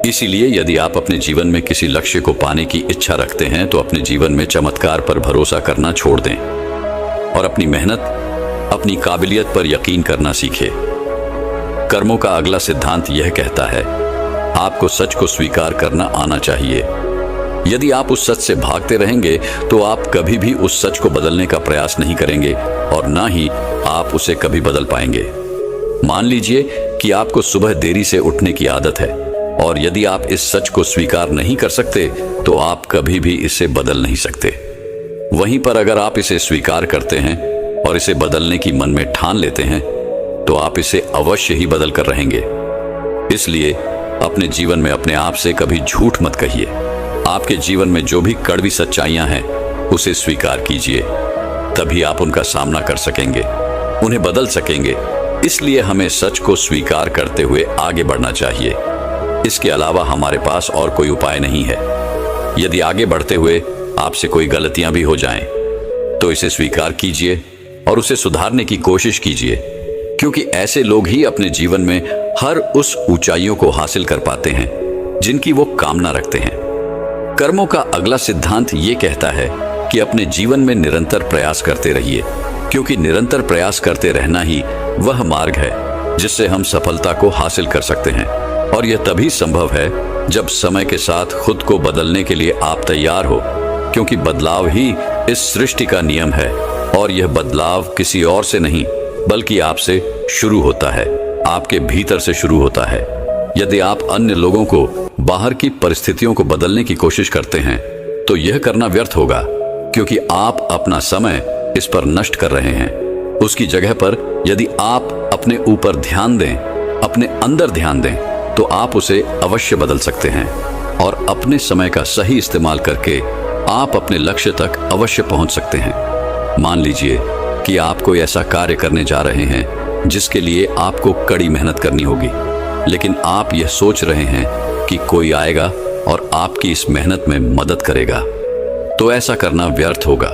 इसीलिए यदि आप अपने जीवन में किसी लक्ष्य को पाने की इच्छा रखते हैं तो अपने जीवन में चमत्कार पर भरोसा करना छोड़ दें और अपनी मेहनत, अपनी काबिलियत पर यकीन करना सीखें। कर्मों का अगला सिद्धांत यह कहता है, आपको सच को स्वीकार करना आना चाहिए। यदि आप उस सच से भागते रहेंगे तो आप कभी भी उस सच को बदलने का प्रयास नहीं करेंगे और ना ही आप उसे कभी बदल पाएंगे। मान लीजिए कि आपको सुबह देरी से उठने की आदत है और यदि आप इस सच को स्वीकार नहीं कर सकते तो आप कभी भी इसे बदल नहीं सकते। वहीं पर अगर आप इसे स्वीकार करते हैं और इसे बदलने की मन में ठान लेते हैं तो आप इसे अवश्य ही बदल कर रहेंगे। इसलिए अपने जीवन में अपने आप से कभी झूठ मत कहिए। आपके जीवन में जो भी कड़वी सच्चाइयां हैं उसे स्वीकार कीजिए, तभी आप उनका सामना कर सकेंगे, उन्हें बदल सकेंगे। इसलिए हमें सच को स्वीकार करते हुए आगे बढ़ना चाहिए। इसके अलावा हमारे पास और कोई उपाय नहीं है। यदि आगे बढ़ते हुए आपसे कोई गलतियां भी हो जाएं, तो इसे स्वीकार कीजिए और उसे सुधारने की कोशिश कीजिए, क्योंकि ऐसे लोग ही अपने जीवन में हर उस ऊंचाइयों को हासिल कर पाते हैं जिनकी वो कामना रखते हैं। कर्मों का अगला सिद्धांत ये कहता है कि अपने जीवन में निरंतर प्रयास करते रहिए, क्योंकि निरंतर प्रयास करते रहना ही वह मार्ग है जिससे हम सफलता को हासिल कर सकते हैं। और यह तभी संभव है जब समय के साथ खुद को बदलने के लिए आप तैयार हो, क्योंकि बदलाव ही इस सृष्टि का नियम है और यह बदलाव किसी और से नहीं बल्कि आपसे शुरू होता है, आपके भीतर से शुरू होता है। यदि आप अन्य लोगों को बाहर की परिस्थितियों को बदलने की कोशिश करते हैं तो यह करना व्यर्थ होगा, क्योंकि आप अपना समय इस पर नष्ट कर रहे हैं। उसकी जगह पर यदि आप अपने ऊपर ध्यान दें, अपने अंदर ध्यान दें, तो आप उसे अवश्य बदल सकते हैं और अपने समय का सही इस्तेमाल करके आप अपने लक्ष्य तक अवश्य पहुंच सकते हैं। मान लीजिए कि आप कोई ऐसा कार्य करने जा रहे हैं जिसके लिए आपको कड़ी मेहनत करनी होगी, लेकिन आप यह सोच रहे हैं कि कोई आएगा और आपकी इस मेहनत में मदद करेगा, तो ऐसा करना व्यर्थ होगा।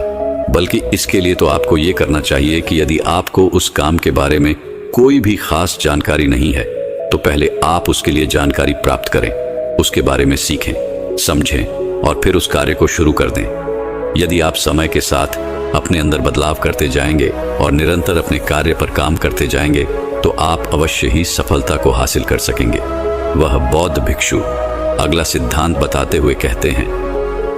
बल्कि इसके लिए तो आपको ये करना चाहिए कि यदि आपको उस काम के बारे में कोई भी खास जानकारी नहीं है तो पहले आप उसके लिए जानकारी प्राप्त करें, उसके बारे में सीखें, समझें और फिर उस कार्य को शुरू कर दें। यदि आप समय के साथ अपने अंदर बदलाव करते जाएंगे और निरंतर अपने कार्य पर काम करते जाएंगे तो आप अवश्य ही सफलता को हासिल कर सकेंगे। वह बौद्ध भिक्षु अगला सिद्धांत बताते हुए कहते हैं,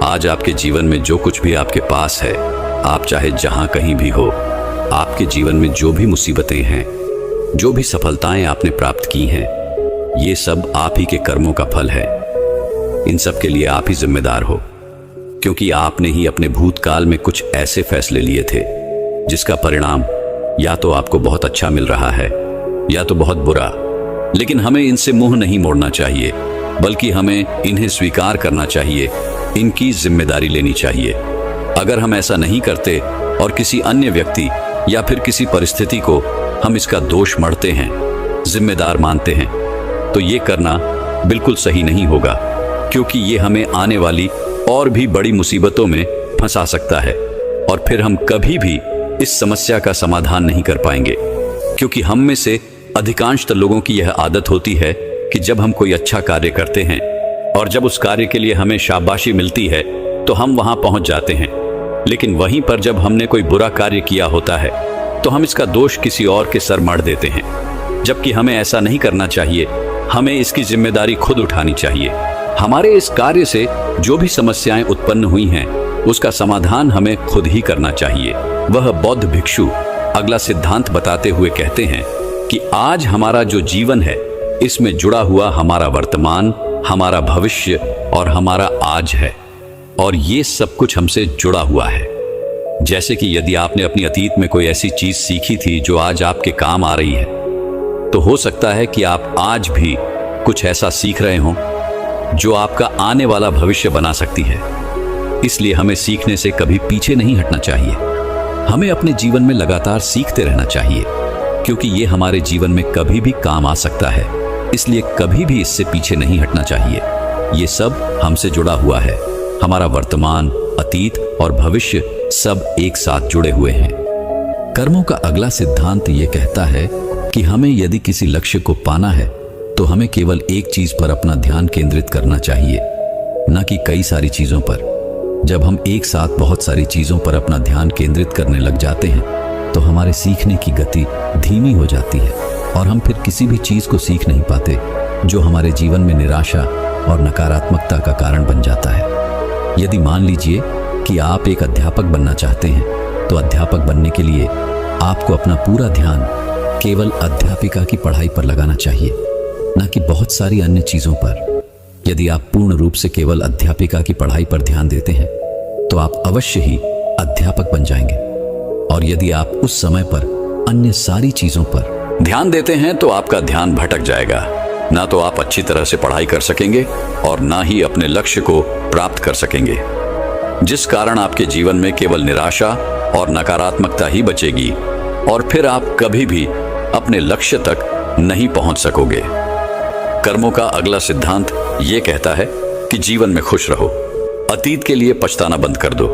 आज आपके जीवन में जो कुछ भी आपके पास है, आप चाहे जहां कहीं भी हो, आपके जीवन में जो भी मुसीबतें हैं, जो भी सफलताएं आपने प्राप्त की हैं, ये सब आप ही के कर्मों का फल है। इन सब के लिए आप ही जिम्मेदार हो, क्योंकि आपने ही अपने भूतकाल में कुछ ऐसे फैसले लिए थे जिसका परिणाम या तो आपको बहुत अच्छा मिल रहा है या तो बहुत बुरा। लेकिन हमें इनसे मुंह नहीं मोड़ना चाहिए, बल्कि हमें इन्हें स्वीकार करना चाहिए, इनकी जिम्मेदारी लेनी चाहिए। अगर हम ऐसा नहीं करते और किसी अन्य व्यक्ति या फिर किसी परिस्थिति को हम इसका दोष मढ़ते हैं, जिम्मेदार मानते हैं, तो ये करना बिल्कुल सही नहीं होगा, क्योंकि ये हमें आने वाली और भी बड़ी मुसीबतों में फंसा सकता है और फिर हम कभी भी इस समस्या का समाधान नहीं कर पाएंगे। क्योंकि हम में से अधिकांशतः लोगों की यह आदत होती है कि जब हम कोई अच्छा कार्य करते हैं और जब उस कार्य के लिए हमें शाबाशी मिलती है तो हम वहां पहुंच जाते हैं, लेकिन वहीं पर जब हमने कोई बुरा कार्य किया होता है तो हम इसका दोष किसी और के सर मढ़ देते हैं, जबकि हमें ऐसा नहीं करना चाहिए। हमें इसकी जिम्मेदारी खुद उठानी चाहिए। हमारे इस कार्य से जो भी समस्याएं उत्पन्न हुई हैं, उसका समाधान हमें खुद ही करना चाहिए। वह बौद्ध भिक्षु अगला सिद्धांत बताते हुए कहते हैं कि आज हमारा जो जीवन है, इसमें जुड़ा हुआ हमारा वर्तमान, हमारा भविष्य और हमारा आज है, और ये सब कुछ हमसे जुड़ा हुआ है। जैसे कि यदि आपने अपनी अतीत में कोई ऐसी चीज सीखी थी जो आज आपके काम आ रही है, तो हो सकता है कि आप आज भी कुछ ऐसा सीख रहे हों जो आपका आने वाला भविष्य बना सकती है। इसलिए हमें सीखने से कभी पीछे नहीं हटना चाहिए। हमें अपने जीवन में लगातार सीखते रहना चाहिए, क्योंकि ये हमारे जीवन में कभी भी काम आ सकता है। इसलिए कभी भी इससे पीछे नहीं हटना चाहिए। ये सब हमसे जुड़ा हुआ है। हमारा वर्तमान, अतीत और भविष्य सब एक साथ जुड़े हुए हैं। कर्मों का अगला सिद्धांत ये कहता है कि हमें यदि किसी लक्ष्य को पाना है तो हमें केवल एक चीज पर अपना ध्यान केंद्रित करना चाहिए, न कि कई सारी चीजों पर। जब हम एक साथ बहुत सारी चीजों पर अपना ध्यान केंद्रित करने लग जाते हैं तो हमारे सीखने की गति धीमी हो जाती है और हम फिर किसी भी चीज को सीख नहीं पाते, जो हमारे जीवन में निराशा और नकारात्मकता का कारण बन जाता है। यदि मान लीजिए कि आप एक अध्यापक बनना चाहते हैं, तो अध्यापक बनने के लिए आपको अपना पूरा ध्यान केवल अध्यापिका की पढ़ाई पर लगाना चाहिए, न कि बहुत सारी अन्य चीजों पर। यदि आप पूर्ण रूप से केवल अध्यापिका की पढ़ाई पर ध्यान देते हैं तो आप अवश्य ही अध्यापक बन जाएंगे। और यदि आप उस समय पर अन्य सारी चीजों पर ध्यान देते हैं तो आपका ध्यान भटक जाएगा। ना तो आप अच्छी तरह से पढ़ाई कर सकेंगे और ना ही अपने लक्ष्य को प्राप्त कर सकेंगे, जिस कारण आपके जीवन में केवल निराशा और नकारात्मकता ही बचेगी और फिर आप कभी भी अपने लक्ष्य तक नहीं पहुंच सकोगे। कर्मों का अगला सिद्धांत ये कहता है कि जीवन में खुश रहो। अतीत के लिए पछताना बंद कर दो,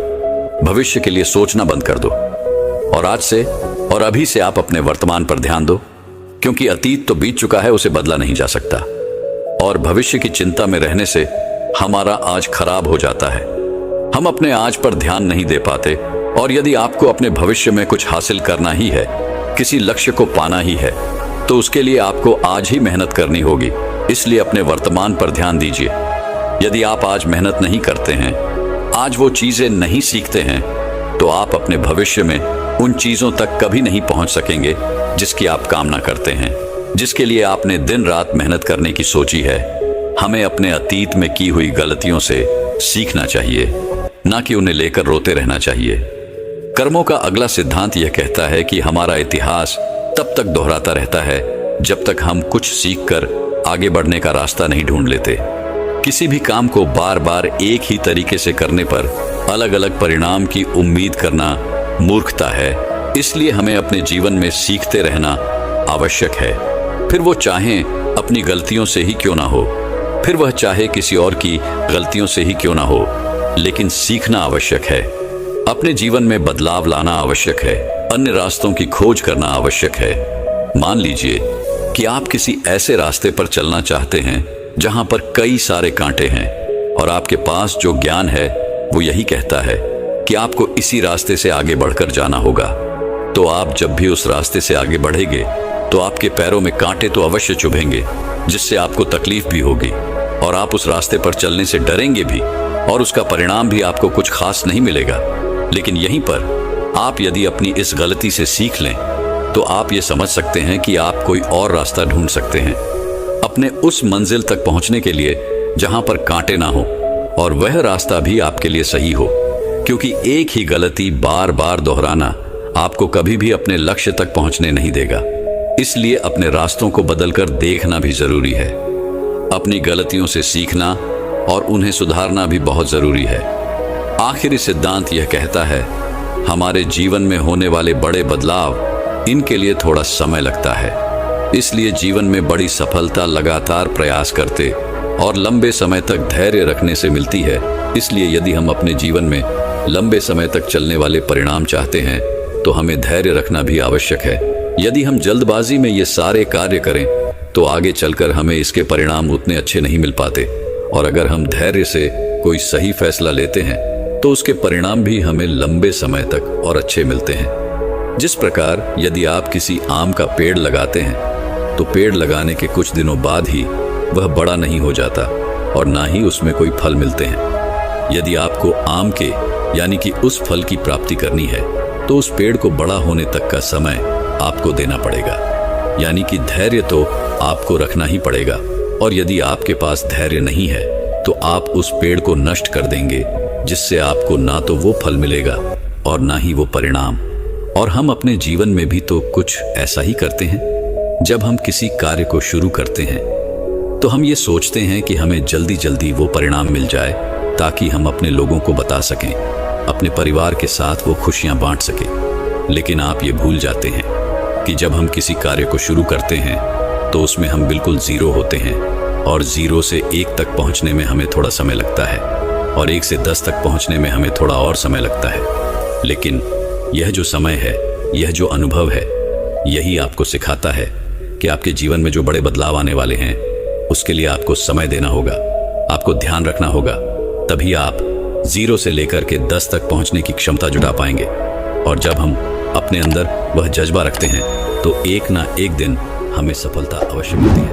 भविष्य के लिए सोचना बंद कर दो और आज से और अभी से आप अपने वर्तमान पर ध्यान दो, क्योंकि अतीत तो बीत चुका है, उसे बदला नहीं जा सकता। और भविष्य की चिंता में रहने से हमारा आज खराब हो जाता है। हम अपने आज पर ध्यान नहीं दे पाते। और यदि आपको अपने भविष्य में कुछ हासिल करना ही है, किसी लक्ष्य को पाना ही है, तो उसके लिए आपको आज ही मेहनत करनी होगी। इसलिए अपने वर्तमान पर ध्यान दीजिए। यदि आप आज मेहनत नहीं करते हैं, आज वो चीजें नहीं सीखते हैं, तो आप अपने भविष्य में उन चीजों तक कभी नहीं पहुंच सकेंगे जिसकी आप कामना करते हैं, जिसके लिए आपने दिन रात मेहनत करने की सोची है। हमें अपने अतीत में की हुई गलतियों से सीखना चाहिए, ना कि उन्हें लेकर रोते रहना चाहिए। कर्मों का अगला सिद्धांत यह कहता है कि हमारा इतिहास तब तक दोहराता रहता है जब तक हम कुछ सीखकर आगे बढ़ने का रास्ता नहीं ढूंढ लेते। किसी भी काम को बार बार एक ही तरीके से करने पर अलग अलग परिणाम की उम्मीद करना मूर्खता है। इसलिए हमें अपने जीवन में सीखते रहना आवश्यक है, फिर वो चाहें अपनी गलतियों से ही क्यों ना हो, फिर वह चाहे किसी और की गलतियों से ही क्यों ना हो, लेकिन सीखना आवश्यक है। अपने जीवन में बदलाव लाना आवश्यक है, अन्य रास्तों की खोज करना आवश्यक है। मान लीजिए कि आप किसी ऐसे रास्ते पर चलना चाहते हैं जहां पर कई सारे कांटे हैं, और आपके पास जो ज्ञान है वो यही कहता है कि आपको इसी रास्ते से आगे बढ़कर जाना होगा। तो आप जब भी उस रास्ते से आगे बढ़ेंगे तो आपके पैरों में कांटे तो अवश्य चुभेंगे, जिससे आपको तकलीफ भी होगी और आप उस रास्ते पर चलने से डरेंगे भी, और उसका परिणाम भी आपको कुछ खास नहीं मिलेगा। लेकिन यहीं पर आप यदि अपनी इस गलती से सीख लें तो आप ये समझ सकते हैं कि आप कोई और रास्ता ढूंढ सकते हैं अपने उस मंजिल तक पहुंचने के लिए जहां पर कांटे ना हो, और वह रास्ता भी आपके लिए सही हो। क्योंकि एक ही गलती बार बार दोहराना आपको कभी भी अपने लक्ष्य तक पहुंचने नहीं देगा। इसलिए अपने रास्तों को बदलकर देखना भी जरूरी है। अपनी गलतियों से सीखना और उन्हें सुधारना भी बहुत जरूरी है। आखिरी सिद्धांत यह कहता है, हमारे जीवन में होने वाले बड़े बदलाव, इनके लिए थोड़ा समय लगता है। इसलिए जीवन में बड़ी सफलता लगातार प्रयास करते और लंबे समय तक धैर्य रखने से मिलती है। इसलिए यदि हम अपने जीवन में लंबे समय तक चलने वाले परिणाम चाहते हैं तो हमें धैर्य रखना भी आवश्यक है। यदि हम जल्दबाजी में ये सारे कार्य करें तो आगे चलकर हमें इसके परिणाम उतने अच्छे नहीं मिल पाते, और अगर हम धैर्य से कोई सही फैसला लेते हैं तो उसके परिणाम भी हमें लंबे समय तक और अच्छे मिलते हैं। जिस प्रकार यदि आप किसी आम का पेड़ लगाते हैं तो पेड़ लगाने के कुछ दिनों बाद ही वह बड़ा नहीं हो जाता और ना ही उसमें कोई फल मिलते हैं। यदि आपको आम के यानी कि उस फल की प्राप्ति करनी है तो उस पेड़ को बड़ा होने तक का समय आपको देना पड़ेगा, यानी कि धैर्य तो आपको रखना ही पड़ेगा। और यदि आपके पास धैर्य नहीं है तो आप उस पेड़ को नष्ट कर देंगे, जिससे आपको ना तो वो फल मिलेगा और ना ही वो परिणाम। और हम अपने जीवन में भी तो कुछ ऐसा ही करते हैं। जब हम किसी कार्य को शुरू करते हैं तो हम ये सोचते हैं कि हमें जल्दी जल्दी वो परिणाम मिल जाए ताकि हम अपने लोगों को बता सकें, अपने परिवार के साथ वो खुशियां बांट सकें। लेकिन आप ये भूल जाते हैं कि जब हम किसी कार्य को शुरू करते हैं तो उसमें हम बिल्कुल जीरो होते हैं, और 0 से 1 तक पहुंचने में हमें थोड़ा समय लगता है, और 1 से 10 तक पहुंचने में हमें थोड़ा और समय लगता है। लेकिन यह जो समय है, यह जो अनुभव है, यही आपको सिखाता है कि आपके जीवन में जो बड़े बदलाव आने वाले हैं उसके लिए आपको समय देना होगा, आपको ध्यान रखना होगा। तभी आप 0 से लेकर के 10 तक पहुंचने की क्षमता जुटा पाएंगे। और जब हम अपने अंदर वह जज्बा रखते हैं तो एक ना एक दिन हमें सफलता अवश्य मिलती है।